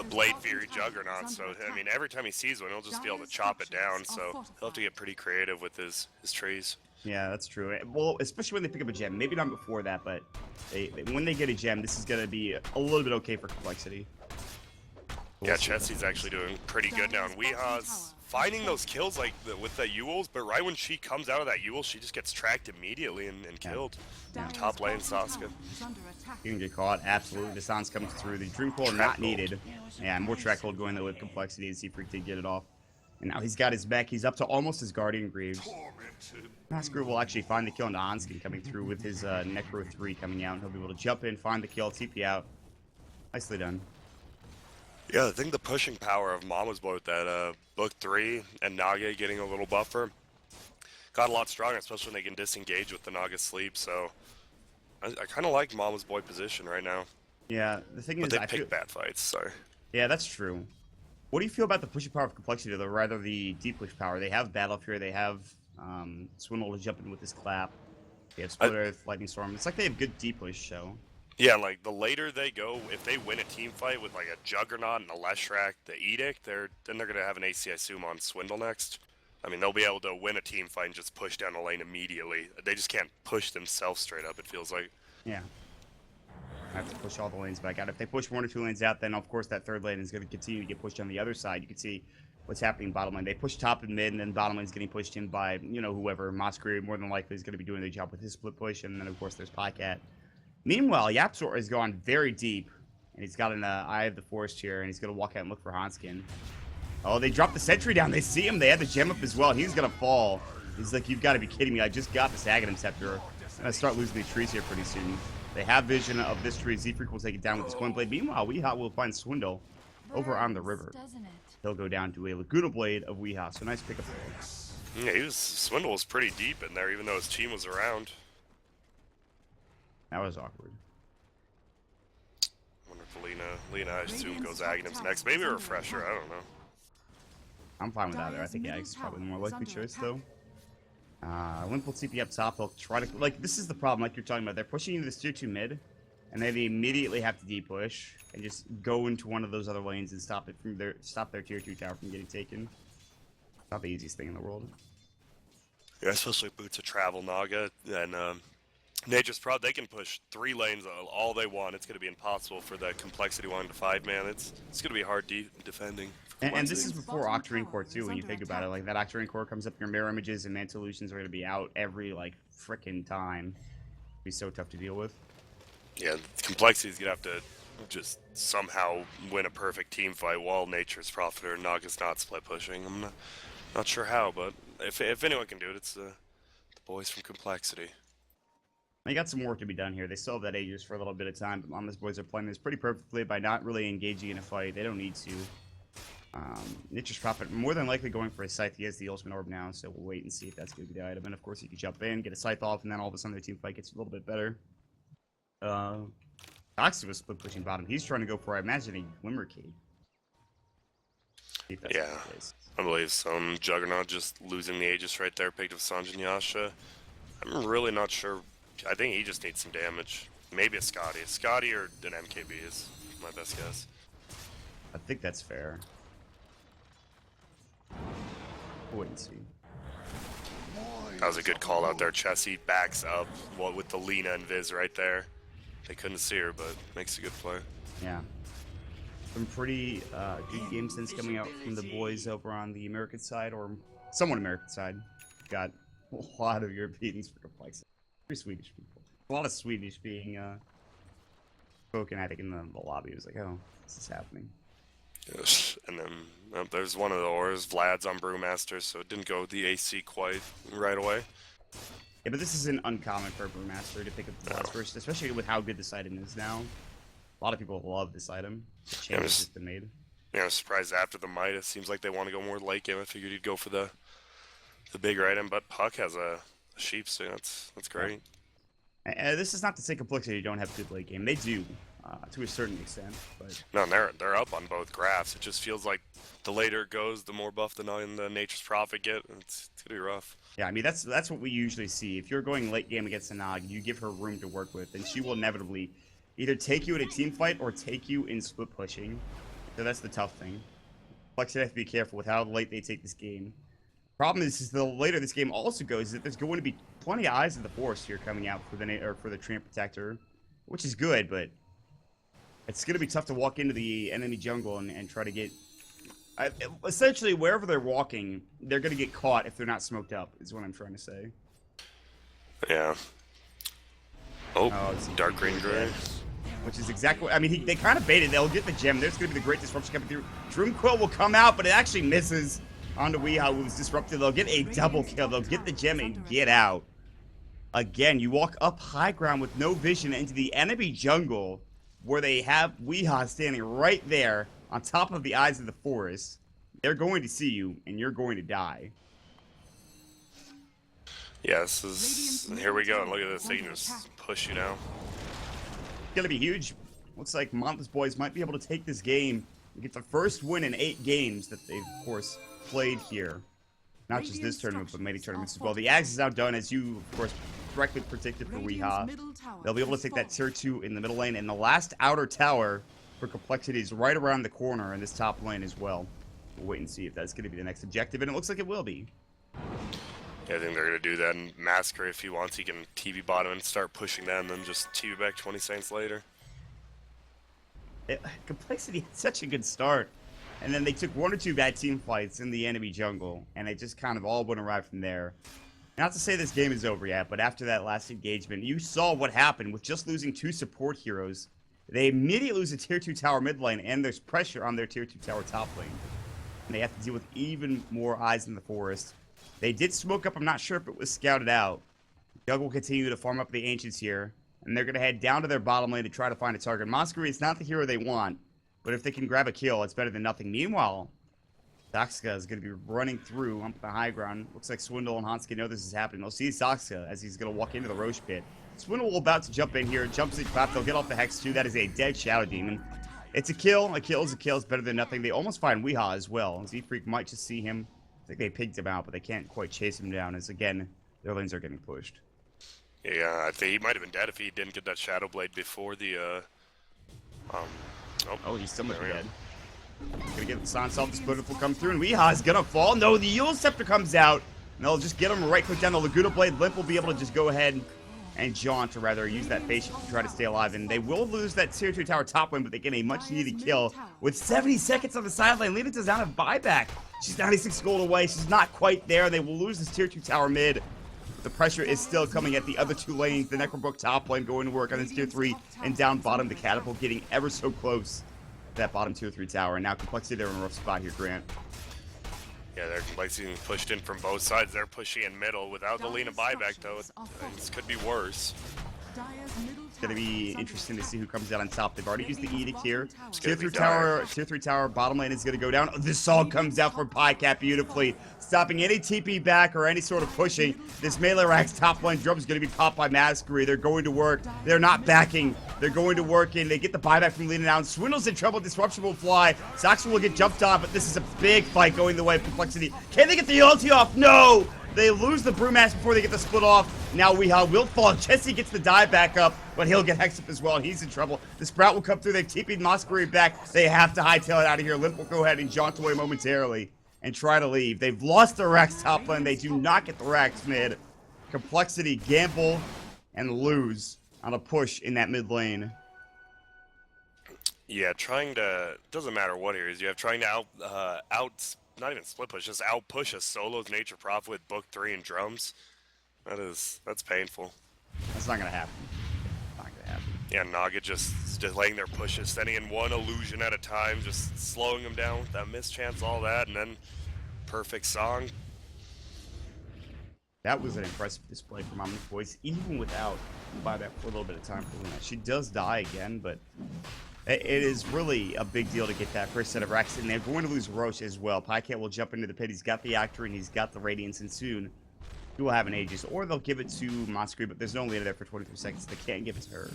Blade Fury Juggernaut, so, I mean, every time he sees one, he'll just be able to chop it down, so he'll have to get pretty creative with his trees.
Yeah, that's true. Well, especially when they pick up a gem. Maybe not before that, but when they get a gem, this is going to be a little bit okay for compLexity.
Yeah, Chessie's actually doing pretty good now, and Weeha's finding those kills like with the Yules, but right when she comes out of that Yule, she just gets tracked immediately and killed. Yeah. Top lane, Sasuke.
You can get caught, absolutely. The Sans comes through. The Dream Coil not needed. Yeah, more track hold going though with compLexity, and Z-Freak did get it off. And now he's got his mech. He's up to almost his Guardian Greaves. Masquerade will actually find the kill into Onskin coming through with his Necro 3 coming out. And he'll be able to jump in, find the kill, TP out. Nicely done.
Yeah, I think the pushing power of Momma's boy with that Book 3 and Naga getting a little buffer got a lot stronger, especially when they can disengage with the Naga sleep, so I kind of like Momma's boy position right now.
Yeah, the thing is,
but they pick bad fights, sorry.
Yeah, that's true. What do you feel about the pushing power of compLexity, or rather the deep push power? They have Battle Fury, they have Swindle to jump in with his clap, they have Split Earth, Lightning Storm. It's like they have good deep push, so...
Yeah, like, the later they go, if they win a team fight with, like, a Juggernaut and a Leshrac, the Edict, then they're going to have an AC, I assume, on Swindle next. I mean, they'll be able to win a team fight and just push down the lane immediately. They just can't push themselves straight up, it feels like.
Yeah. I have to push all the lanes back out. If they push one or two lanes out, then, of course, that third lane is going to continue to get pushed on the other side. You can see what's happening bottom lane. They push top and mid, and then bottom lane is getting pushed in by, you know, whoever. Mosquerie, more than likely, is going to be doing the job with his split push, and then, of course, there's Pycat. Meanwhile, Yapzor has gone very deep, and he's got an Eye of the Forest here, and he's going to walk out and look for Hanskin. Oh, they dropped the sentry down. They see him. They had the gem up as well. He's going to fall. He's like, you've got to be kidding me. I just got this Aghanim Scepter. I'm going to start losing these trees here pretty soon. They have vision of this tree. Z-Freak will take it down with his Coin Blade. Meanwhile, Weeha will find Swindle over on the river. He'll go down to a Laguna Blade of Weeha. So nice pickup there.
Yeah, Swindle was pretty deep in there, even though his team was around.
That was awkward.
I wonder if Lina, I assume, goes Aghanims next. Maybe a refresher, I don't know.
I'm fine with either. I think Ag's is probably the more likely choice, though. Limp will TP up top. They'll try to... Like, this is the problem, like you're talking about. They're pushing into this tier 2 mid, and then they immediately have to D-push and just go into one of those other lanes and stop their tier 2 tower from getting taken. Not the easiest thing in the world.
Yeah, especially Boots of Travel, Naga, and Nature's Prod, they can push 3 lanes all they want. It's going to be impossible for that compLexity 1 to 5-man. It's going to be hard defending.
And this is before Octarine Core too, when you think about it. Like, that Octarine Core comes up, your mirror images and Mantle Illusions are going to be out every, like, frickin' time. It'd be so tough to deal with.
Yeah, compLexity's going to have to just somehow win a perfect team fight while Nature's Prophet or Naga's not split pushing. Not sure how, but if anyone can do it, it's the boys from compLexity.
They got some work to be done here. They still have that Aegis for a little bit of time, but Momma's boys are playing this pretty perfectly by not really engaging in a fight. They don't need to. Nature's Prophet, more than likely going for a Scythe. He has the Ultimate Orb now, so we'll wait and see if that's going to be the item. And of course, you can jump in, get a Scythe off, and then all of a sudden their team fight gets a little bit better. Toxic was split pushing bottom. He's trying to go for, I imagine, a Glimmercade.
Yeah, I believe so. Juggernaut just losing the Aegis right there, picked up Sanjin Yasha. I'm really not sure. I think he just needs some damage. Maybe a Scotty. A Scotty or an MKB is my best guess.
I think that's fair. We'll wait and see.
That was a good call out there. Chessie backs up with the Lina and Viz right there. They couldn't see her, but makes a good play.
Yeah. Some pretty good game sense coming out from the boys over on the American side, or somewhat American side. Got a lot of Europeans for complex. Pretty Swedish people. A lot of Swedish being spoken, I think, in the lobby. It was like, oh, this is happening.
Yes. And then there's one of the ores. Vlad's on Brewmaster, so it didn't go the AC quite right away.
Yeah, but this isn't uncommon for a Brewmaster to pick up the Vlads first, especially with how good this item is now. A lot of people love this item. The change has just been made.
Yeah, I was surprised after the Might. It seems like they want to go more late game. I figured he'd go for the bigger item, but Puck has a sheep, so that's great.
And this is not to say compLexity don't have good late game. They do, to a certain extent. But
no, they're up on both graphs. It just feels like the later it goes, the more buff the Nature's Prophet get. It's gonna be rough.
Yeah, I mean that's what we usually see. If you're going late game against a Nog, you give her room to work with, and she will inevitably either take you in a team fight or take you in split pushing. So that's the tough thing. compLexity have to be careful with how late they take this game. Problem is the later this game also goes, is that there's going to be plenty of eyes in the forest here coming out for the Treant Protector, which is good, but it's going to be tough to walk into the enemy jungle and try to get. Essentially, wherever they're walking, they're going to get caught if they're not smoked up. Is what I'm trying to say.
Yeah. Oh, dark green gray.
Which is exactly what, I mean, they kind of baited. They'll get the gem. There's going to be the Great Disruption coming through. Droomquill will come out, but it actually misses onto Weehaw, who was disrupted. They'll get a double kill. They'll get the gem and get out. Again, you walk up high ground with no vision into the enemy jungle, where they have Weehaw standing right there on top of the eyes of the forest. They're going to see you, and you're going to die.
Yeah, this is... Here we go. Look at this. They can just push you now.
It's going to be huge. Looks like Momma's boys might be able to take this game and get the first win in 8 games that they've, of course, played here. Not just this tournament, but many tournaments as well. The Axe is now done, as you, of course, correctly predicted for Weehaw. They'll be able to take that tier 2 in the middle lane, and the last outer tower for compLexity is right around the corner in this top lane as well. We'll wait and see if that's going to be the next objective, and it looks like it will be.
Yeah, I think they're going to do that, and Massacre, if he wants, he can TV bottom and start pushing them, and then just TV back 20 seconds later.
compLexity had such a good start, and then they took 1 or 2 bad team fights in the enemy jungle, and it just kind of all went awry from there. Not to say this game is over yet, but after that last engagement, you saw what happened with just losing 2 support heroes. They immediately lose a tier 2 tower mid lane, and there's pressure on their tier 2 tower top lane. And they have to deal with even more eyes in the forest. They did smoke up. I'm not sure if it was scouted out. Jug will continue to farm up the Ancients here, and they're going to head down to their bottom lane to try to find a target. Masquerade is not the hero they want, but if they can grab a kill, it's better than nothing. Meanwhile, Doxka is going to be running through on the high ground. Looks like Swindle and Hanske know this is happening. They'll see Doxka as he's going to walk into the Roche pit. Swindle will about to jump in here. Jumps in clap. They'll get off the Hex too. That is a dead Shadow Demon. It's a kill. A kill is a kill. It's better than nothing. They almost find Weehaw as well. Z-Freak might just see him. I think they picked him out, but they can't quite chase him down as, again, their lanes are getting pushed.
Yeah, I think he might have been dead if he didn't get that Shadow Blade before the,
Oh, he's still dead. Gonna get the Silence off. The Splinter will come through, and Weehaw is gonna fall. No, the Eul Scepter comes out, and they'll just get him right click down the Laguna Blade. Limp will be able to just go ahead and jaunt, or rather use that patience to try to stay alive. And they will lose that tier 2 tower top lane, but they get a much needed kill with 70 seconds on the side lane. Lina does not have buyback. She's 96 gold away. She's not quite there. They will lose this tier 2 tower mid. The pressure is still coming at the other 2 lanes. The Necrobrook top lane going to work on this tier 3, and down bottom the Catapult getting ever so close to that bottom tier 3 tower. And now compLexity, they're in a rough spot here, Grant.
Yeah, they're complexity pushed in from both sides. They're pushing in middle without the Lina buyback, though. This could be worse.
It's gonna be interesting to see who comes out on top. They've already used the edict here. Tier 3 tower, bottom lane is gonna go down. This all comes out from PyCat beautifully, stopping any TP back or any sort of pushing. This melee rack's top lane drum is gonna be popped by Masquerade. They're going to work. They're not backing. They're going to work in. They get the buyback from Lina down. Swindle's in trouble. Disruption will fly. Saxon will get jumped on, but this is a big fight going the way of complexity. Can they get the ulti off? No! They lose the Brewmaster before they get the split off. Now Weehaw will fall. Jesse gets the dive back up, but he'll get hexed up as well. He's in trouble. The Sprout will come through. They've TP'd Masquerade back. They have to hightail it out of here. Limp will go ahead and jaunt away momentarily and try to leave. They've lost the Rex top lane. They do not get the Rex mid. Complexity gamble and lose on a push in that mid lane.
Yeah, trying to, doesn't matter what here is. You have trying to not even split push, just out push a solo's Nature Prophet with Book 3 and drums. That's painful.
That's not gonna happen. Not gonna happen.
Yeah, Naga just delaying their pushes, sending in one illusion at a time, just slowing them down with that mischance, all that, and then perfect song.
That was an impressive display from Momma's Boys, even without buyback for a little bit of time for Luna. She does die again, but it is really a big deal to get that first set of racks, and they're going to lose Roche as well. PyCat will jump into the pit. He's got the Actor, and he's got the Radiance, and soon he will have an Aegis. Or they'll give it to Masquerade, but there's no Lina there for 23 seconds. They can't give it to her.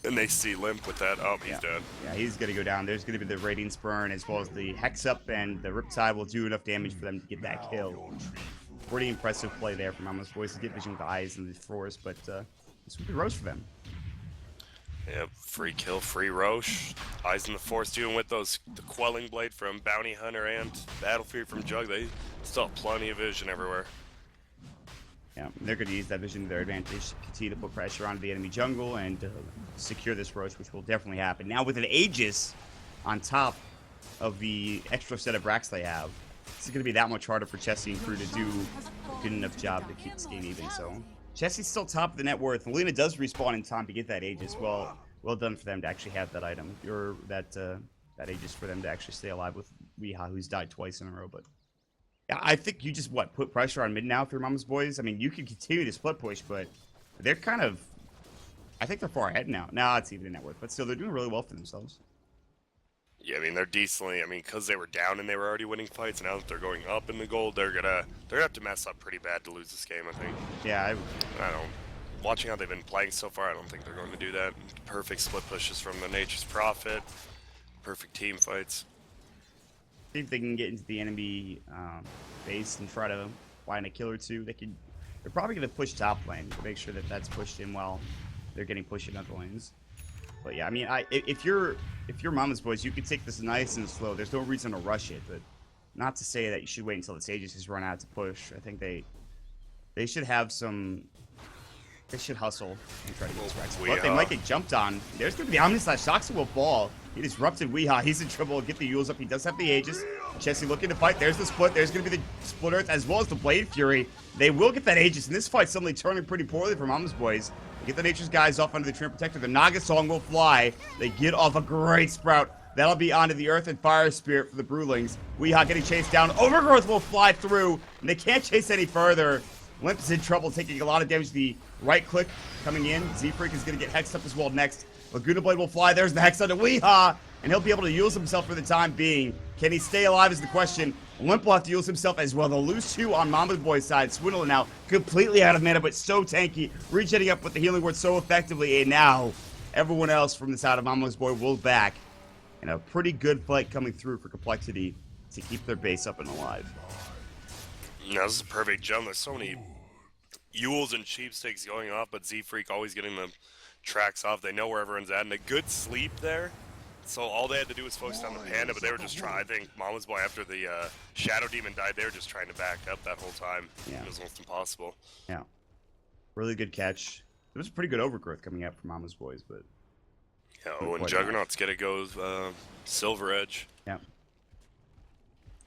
And they see Limp with that. Oh, he's dead.
Yeah, he's going to go down. There's going to be the Radiance burn, as well as the Hex Up, and the Riptide will do enough damage for them to get that kill. Pretty impressive play there from Momma's Boys to get vision with the eyes and the forest, but this would be Roche for them.
Yep, free kill, free Roche. Eyes in the Forest doing with the Quelling Blade from Bounty Hunter and Battlefield from Jug. They still have plenty of vision everywhere.
Yeah, they're going to use that vision to their advantage to continue to put pressure onto the enemy jungle and secure this Roche, which will definitely happen. Now with an Aegis on top of the extra set of racks they have, it's going to be that much harder for Chessie and crew to do a good enough job to keep this game even. So Chessie's still top of the net worth. Lina does respawn in time to get that Aegis. Well done for them to actually have that item. Or that Aegis for them to actually stay alive with Weehaw, who's died twice in a row. But yeah, I think you just put pressure on mid now if you're Momma's Boys. I mean, you can continue to split push, but they're kind of, I think they're far ahead now. Now it's even in net worth, but still they're doing really well for themselves.
Yeah, I mean, they're decently, because they were down and they were already winning fights, now that they're going up in the gold, they're gonna have to mess up pretty bad to lose this game, I think.
Yeah,
I don't, watching how they've been playing so far, I don't think they're going to do that. Perfect split pushes from the Nature's Prophet, perfect team fights.
See if they can get into the enemy base and try to find a kill or two. They're probably gonna push top lane to make sure that that's pushed in while they're getting pushed in other lanes. But yeah, I mean, if you're Momma's Boys, you could take this nice and slow. There's no reason to rush it, but not to say that you should wait until the Aegis has run out to push. I think they should have some. They should hustle and try to get this Rex. But they might get jumped on. There's going to be the Omni/Shoxa will fall. He disrupted Weehaw. He's in trouble. Get the Yules up. He does have the Aegis. Chessie looking to fight. There's the split. There's going to be the Split Earth as well as the Blade Fury. They will get that Aegis. And this fight's suddenly turning pretty poorly for Momma's Boys. They get the Nature's guys off under the Trim Protector. The Naga Song will fly. They get off a great Sprout. That'll be onto the Earth and Fire Spirit for the Brewlings. Weehaw getting chased down. Overgrowth will fly through. And they can't chase any further. Limp is in trouble, taking a lot of damage. The right click coming in. Z-Freak is going to get hexed up as well next. Laguna Blade will fly. There's the hex onto Weehaw. And he'll be able to use himself for the time being. Can he stay alive is the question. Limp will have to use himself as well. They'll lose two on Momma's Boy's side. Swindler now completely out of mana, but so tanky. Regenerating up with the healing word so effectively. And now everyone else from the side of Momma's Boy will back. And a pretty good fight coming through for complexity to keep their base up and alive.
No, this is a perfect jump. There's so many Yules and Cheapstakes going off, but Z-Freak always getting the tracks off. They know where everyone's at, and a good sleep there. So all they had to do was focus on the Panda, but they were just trying. I think Momma's Boy, after the Shadow Demon died, they were just trying to back up that whole time. Yeah. It was almost impossible.
Yeah. Really good catch. There was a pretty good overgrowth coming out from Momma's Boys, but...
Yeah, and Juggernaut's gonna go Silver Edge.
Yeah.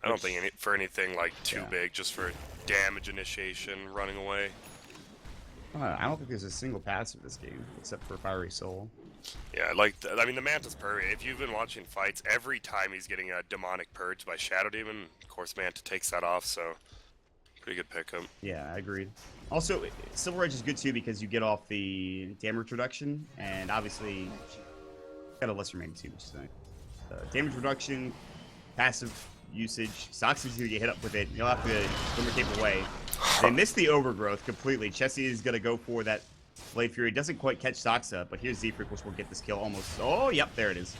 I don't think for anything like too big, just for damage initiation, running away.
I don't think there's a single passive this game, except for Fiery Soul.
Yeah, I like. I mean, the Manta's perfect. If you've been watching fights, every time he's getting a demonic purge by Shadow Demon, of course, Manta takes that off. So, pretty good pickup.
Yeah, I agreed. Also, Silver Edge is good too because you get off the damage reduction, and obviously got a lesser magnitude, which is nice. Damage reduction, passive usage. Soxy's gonna get hit up with it. You'll have to swim cape away. They missed the overgrowth completely. Chessie is gonna go for that Blade Fury. Doesn't quite catch Soxa, but here's Zefric, which will get this kill almost. Oh, yep, there it is.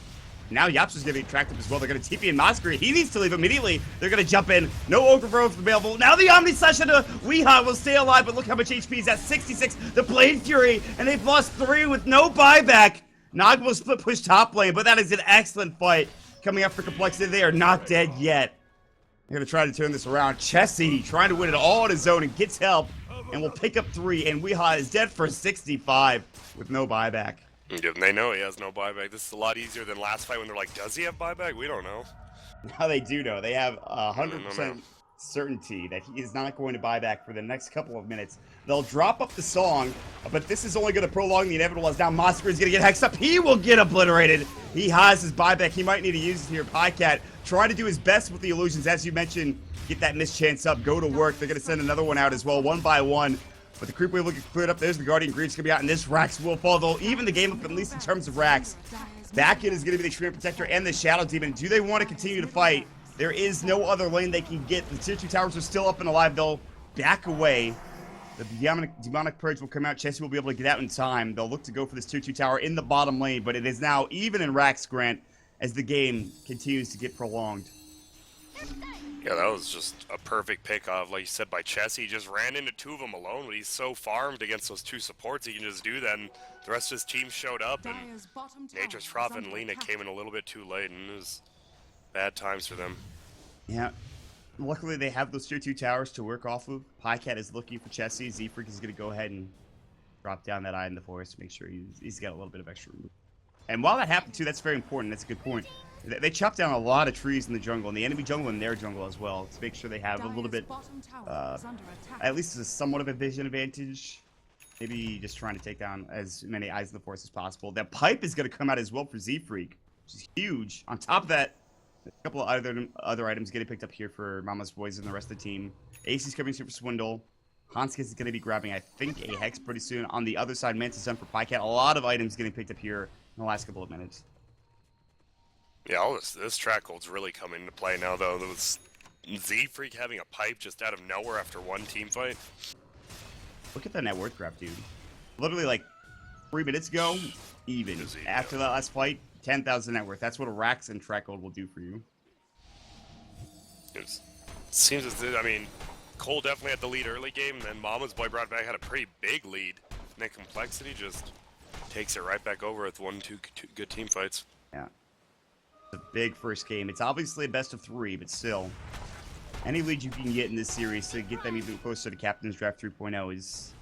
Now Yapsu's gonna be attractive as well. They're gonna TP in Moskery. He needs to leave immediately. They're gonna jump in. No overgrowth available. Now the Omni Slash into Weehaw will stay alive, but look how much HP he's at. 66. The Blade Fury, and they've lost 3 with no buyback. Nog will split push top lane, but that is an excellent fight. Coming up for compLexity, they are not dead yet. They're gonna try to turn this around. Chessie trying to win it all on his own and gets help, and will pick up 3. And Weehaw is dead for 65 with no buyback.
Yeah, they know he has no buyback. This is a lot easier than last fight when they're like, does he have buyback? We don't know.
Now they do know. They have 100% certainty that he is not going to buy back for the next couple of minutes. They'll drop up the song, but this is only going to prolong the inevitable as now Monster is going to get hexed up. He will get obliterated. He has his buyback. He might need to use it here. Pycat trying to do his best with the illusions. As you mentioned, get that mischance up, go to work. They're going to send another one out as well, one by one. But the creep wave will get cleared up. There's the Guardian Greaves going to be out, and this Rax will fall. They'll even the game up, at least in terms of Rax. Back in is going to be the Extreme Protector and the Shadow Demon. Do they want to continue to fight? There is no other lane they can get. The tier 2 towers are still up and alive. They'll back away. The demonic Purge will come out. Chessie will be able to get out in time. They'll look to go for this tier 2 tower in the bottom lane, but it is now even in Rax, Grant, as the game continues to get prolonged.
Yeah, that was just a perfect pick off, like you said, by Chessie. He just ran into 2 of them alone, but he's so farmed against those 2 supports, he can just do that, and the rest of his team showed up, and Nature's Prophet and Lina came in a little bit too late, and it was bad times for them.
Yeah. Luckily, they have those tier 2 towers to work off of. Pycat is looking for Chessie. Zefric is going to go ahead and drop down that eye in the forest to make sure he's got a little bit of extra room. And while that happened, too, that's very important. That's a good point. They chopped down a lot of trees in the jungle, and the enemy jungle and their jungle as well, to make sure they have a little bit, at least a somewhat of a vision advantage. Maybe just trying to take down as many eyes in the forest as possible. That pipe is going to come out as well for Zefric, which is huge. On top of that, a couple of other items getting picked up here for Mama's Boys and the rest of the team. Ace's coming here for Swindle. Hanskes is going to be grabbing, I think, a Hex pretty soon. On the other side, Mantis done for Pycat. A lot of items getting picked up here in the last couple of minutes.
Yeah, all this track hold's really coming into play now, though. There was Zefric having a pipe just out of nowhere after one team fight.
Look at that net worth grab, dude. Literally, like, 3 minutes ago, even. After that last fight, 10,000 net worth. That's what a Rax and track hold will do for you.
It seems as if, I mean, Cole definitely had the lead early game, and then Mama's Boy brought back had a pretty big lead. And then compLexity just takes it right back over with 1-2 good team fights.
Yeah. It's a big first game. It's obviously a best of 3, but still. Any lead you can get in this series to get them even closer to Captain's Draft 3.0 is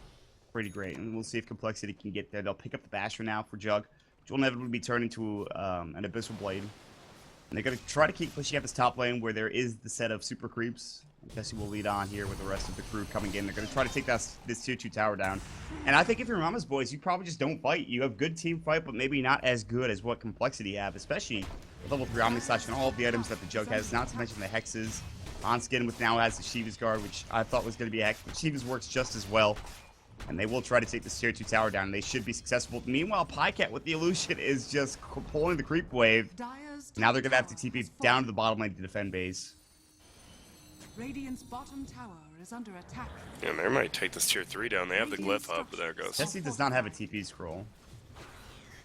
pretty great. And we'll see if compLexity can get there. They'll pick up the Basher now for Jug, which will inevitably be turned into an Abyssal Blade. And they're going to try to keep pushing up this top lane where there is the set of super creeps. Jesse will lead on here with the rest of the crew coming in. They're going to try to take this tier 2 tower down. And I think if you're Mama's Boys, you probably just don't fight. You have good team fight, but maybe not as good as what compLexity have, especially with level 3 Omni Slash and all of the items that the Jug has, not to mention the Hexes. Onskin with now has the Shiva's Guard, which I thought was going to be a Hex, but Shiva's works just as well. And they will try to take this tier 2 tower down. They should be successful. Meanwhile, Pycat with the illusion is just pulling the creep wave. Now they're going to have to TP down to the bottom lane to defend base.
Radiant's bottom tower is under attack.
Yeah, they might take this tier 3 down. They have the glyph up, but there it goes.
Jesse does not have a TP scroll.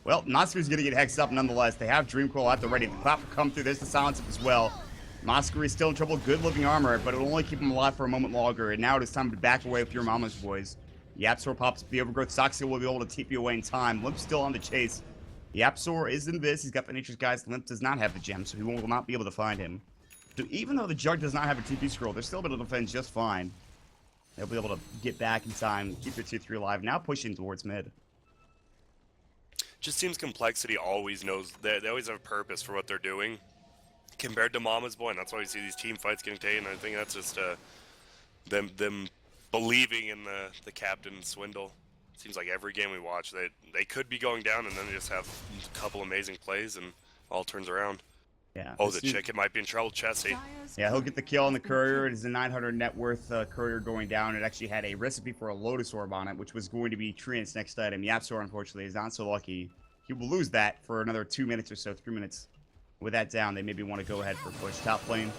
Well, Nasku's going to get hexed up nonetheless. They have Dreamcoil at the ready. The clap will come through. There's the silence up as well. Moskery is still in trouble. Good living armor, but it'll only keep him alive for a moment longer. And now it is time to back away with your Mama's Boys. Yapsor pops the overgrowth. Soxy will be able to TP away in time. Limp's still on the chase. Yapsor is in this. He's got the Nature's Guys. Limp does not have the gem, so he will not be able to find him. So even though the Jug does not have a TP scroll, they're still able to defend just fine. They'll be able to get back in time, keep their tier 3 alive. Now pushing towards mid.
Just seems compLexity always knows, they always have a purpose for what they're doing compared to Mama's Boy, and that's why we see these team fights getting taken. I think that's just them believing in the captain Swindle. seems like every game we watch, they could be going down, and then they just have a couple amazing plays, and all turns around.
Yeah.
Oh, the chicken might be in trouble, Chessie.
Yeah, he'll get the kill on the courier. It is a 900 net worth courier going down. It actually had a recipe for a Lotus Orb on it, which was going to be Treant's next item. Yapzor, unfortunately, is not so lucky. He will lose that for another 2 minutes or so, 3 minutes. With that down, they maybe want to go ahead for a push. Top lane.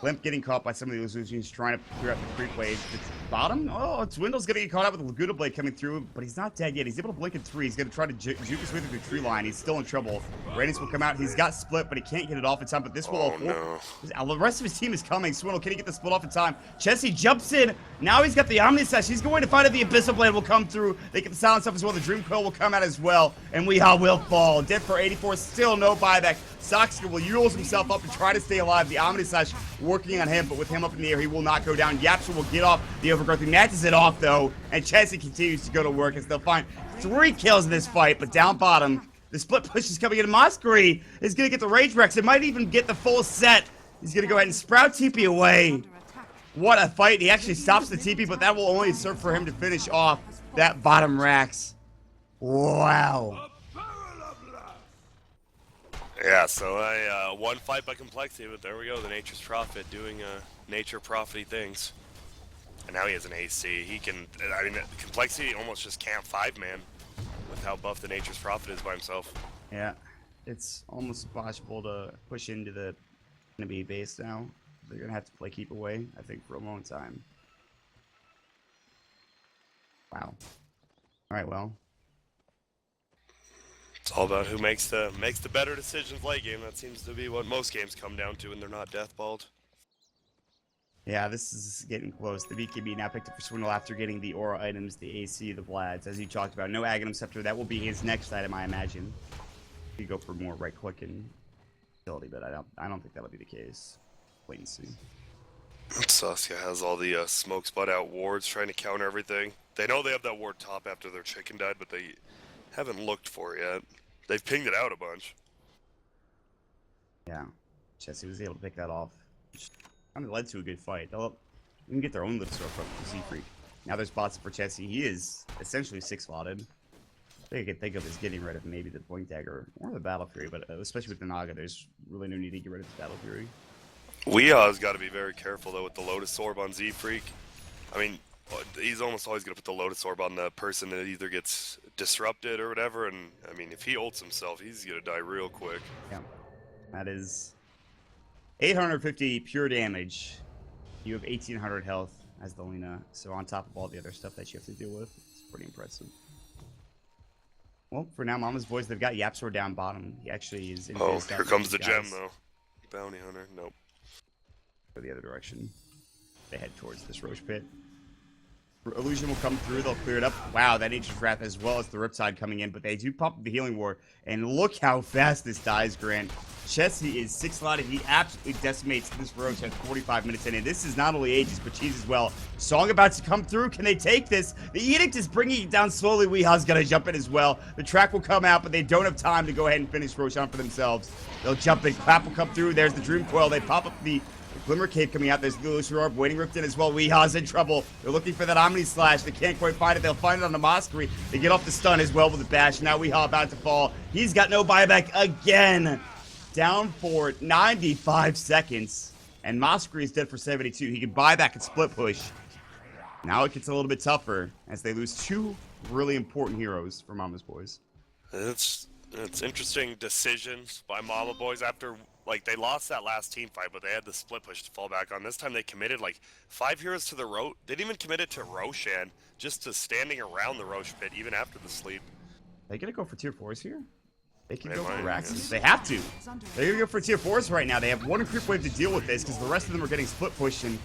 Limp getting caught by some of the illusions, trying to clear up the creep wave. It's bottom. Oh, Dwindle's going to get caught up with the Laguna Blade coming through, but he's not dead yet. He's able to blink in 3. He's going to try to juke his way through the tree line. He's still in trouble. Radiance will come out. He's got split, but he can't get it off in time. But this will. The rest of his team is coming. Swindle, can he get the split off in time? Chessie jumps in. Now he's got the Omni Sash. He's going to find out the Abyssal Blade will come through. They get the silence up as well. The Dream Coil will come out as well. And Weehaw will fall. Dead for 84. Still no buyback. Soxka will use himself up and try to stay alive. The Omni Slash working on him, but with him up in the air, he will not go down. Yapzor will get off the overgrowth. He matches it off, though, and Chessie continues to go to work as they'll find 3 kills in this fight, but down bottom, the split push is coming in. Moskery is going to get the Rage Rex. It might even get the full set. He's going to go ahead and sprout TP away. What a fight. He actually stops the TP, but that will only serve for him to finish off that bottom Rax. Wow.
Yeah, so one fight by compLexity, but there we go. The Nature's Prophet doing nature profity things. And now he has an AC. He can, I mean, compLexity almost just can't 5-man with how buff the Nature's Prophet is by himself.
Yeah, it's almost impossible to push into the enemy base now. They're going to have to play keep away, I think, for a long time. Wow. All right, well.
It's all about who makes the better decisions late game. That seems to be what most games come down to when they're not deathballed.
Yeah, this is getting close. The BKB now picked up for Swindle after getting the aura items, the AC, the Vlads, as you talked about. No Aghanim Scepter. That will be his next item, I imagine. You go for more right click and ability, but I don't think that'll be the case. Wait and see.
Saskia has all the smoke spot out wards trying to counter everything. They know they have that ward top after their chicken died, but they haven't looked for it yet. They've pinged it out a bunch.
Yeah, Chessie was able to pick that off. Kind of led to a good fight. They'll even get their own lift store from Z-Freak. Now there's bots for Chessie. He is essentially 6-slotted. They could think of as getting rid of maybe the Blink Dagger or the Battle Fury, but especially with the Naga, there's really no need to get rid of the Battle Fury.
Weeha's got to be very careful though with the Lotus Orb on Z-Freak. I mean, he's almost always going to put the Lotus Orb on the person that either gets disrupted or whatever, and I mean, if he ults himself, he's going to die real quick.
Yeah, that is 850 pure damage. You have 1800 health as the Lina, so on top of all the other stuff that you have to deal with, it's pretty impressive. Well, for now, Mama's boys, they've got Yapzor down bottom. He actually is in
here comes the gem, though. Bounty Hunter, nope.
Go the other direction. They head towards this Roche pit. Illusion will come through. They'll clear it up. Wow, that Nature's Wrath as well as the Riptide coming in, but they do pop the Healing Ward. And look how fast this dies, Grant. Chessie is 6-slotted. He absolutely decimates this Roche at 45 minutes in. And this is not only Aegis, but Cheese as well. Song about to come through. Can they take this? The Edict is bringing it down slowly. Weeha's got to jump in as well. The track will come out, but they don't have time to go ahead and finish Roche on for themselves. They'll jump in. Clap will come through. There's the Dream Coil. They pop up the Glimmer Cave coming out. There's the Illusion Orb waiting ripped in as well. Weeha's in trouble. They're looking for that Omni Slash. They can't quite find it. They'll find it on the Moskery. They get off the stun as well with the bash. Now Weehaw about to fall. He's got no buyback again. Down for 95 seconds. And Moskery is dead for 72. He can buy back and split push. Now it gets a little bit tougher as they lose 2 really important heroes for Mama's boys.
It's interesting decisions by Mama boys after, like, they lost that last team fight, but they had the split push to fall back on. This time they committed like 5 heroes to the Roche. They didn't even commit it to Roshan, just to standing around the Roche pit even after the sleep.
They gonna go for tier 4s here? They can go
might,
for Raxes.
yes.
They have to. They're gonna go for tier 4s right now. They have 1 creep wave to deal with this because the rest of them are getting split pushed, and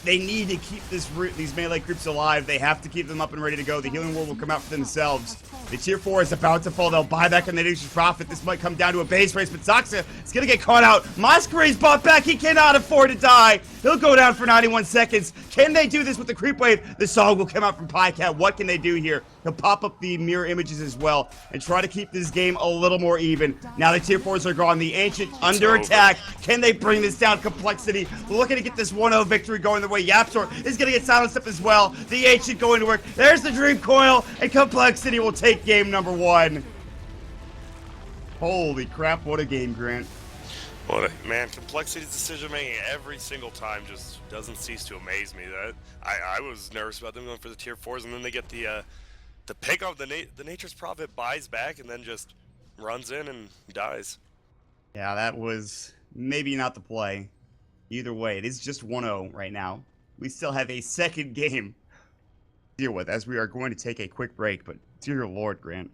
they need to keep these melee creeps alive. They have to keep them up and ready to go. The Healing Ward will come out for themselves. The tier 4 is about to fall. They'll buy back on the nature's profit. This might come down to a base race, but Zaxa is going to get caught out. Masquerade's bought back. He cannot afford to die. He'll go down for 91 seconds. Can they do this with the creep wave? The song will come out from Pycat. What can they do here? He'll pop up the mirror images as well and try to keep this game a little more even. Now the tier 4s are gone. The Ancient under attack. Can they bring this down? compLexity looking to get this 1-0 victory going their way. Yapstor is going to get silenced up as well. The Ancient going to work. There's the Dream Coil, and compLexity will take game number 1. Holy crap, what a game, Grant.
Man, compLexity's decision making every single time just doesn't cease to amaze me. That I was nervous about them going for the tier 4s, and then they get the pick of the Nature's Prophet, buys back, and then just runs in and dies.
Yeah, that was maybe not the play. Either way, it is just 1-0 right now. We still have a second game to deal with as we are going to take a quick break, but dear Lord, Grant.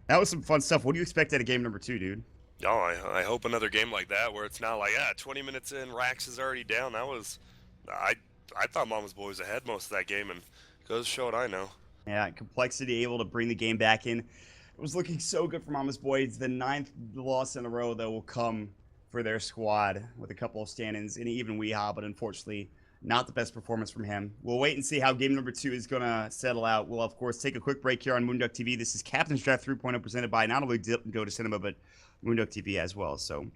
That was some fun stuff. What do you expect out of game number 2, dude?
Oh, I hope another game like that where it's not like, 20 minutes in, Rax is already down. That was, I thought Momma's boy was ahead most of that game, and goes to show what I know.
Yeah, compLexity able to bring the game back in. It was looking so good for Momma's boy. It's the 9th loss in a row that will come for their squad with a couple of stand-ins and even Weehaw, but unfortunately not the best performance from him. We'll wait and see how game number 2 is going to settle out. We'll, of course, take a quick break here on moonducktv. This is Captain's Draft 3.0 presented by not only Go to Cinema, but moonducktv as well. So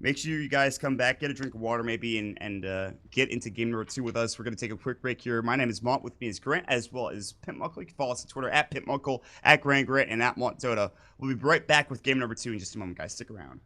make sure you guys come back, get a drink of water maybe, and get into game number 2 with us. We're going to take a quick break here. My name is Mont. With me is Grant, as well as Pimp Muckle. You can follow us on Twitter at PimpMuckle, at Grant, and at MontDota. We'll be right back with game number 2 in just a moment, guys. Stick around.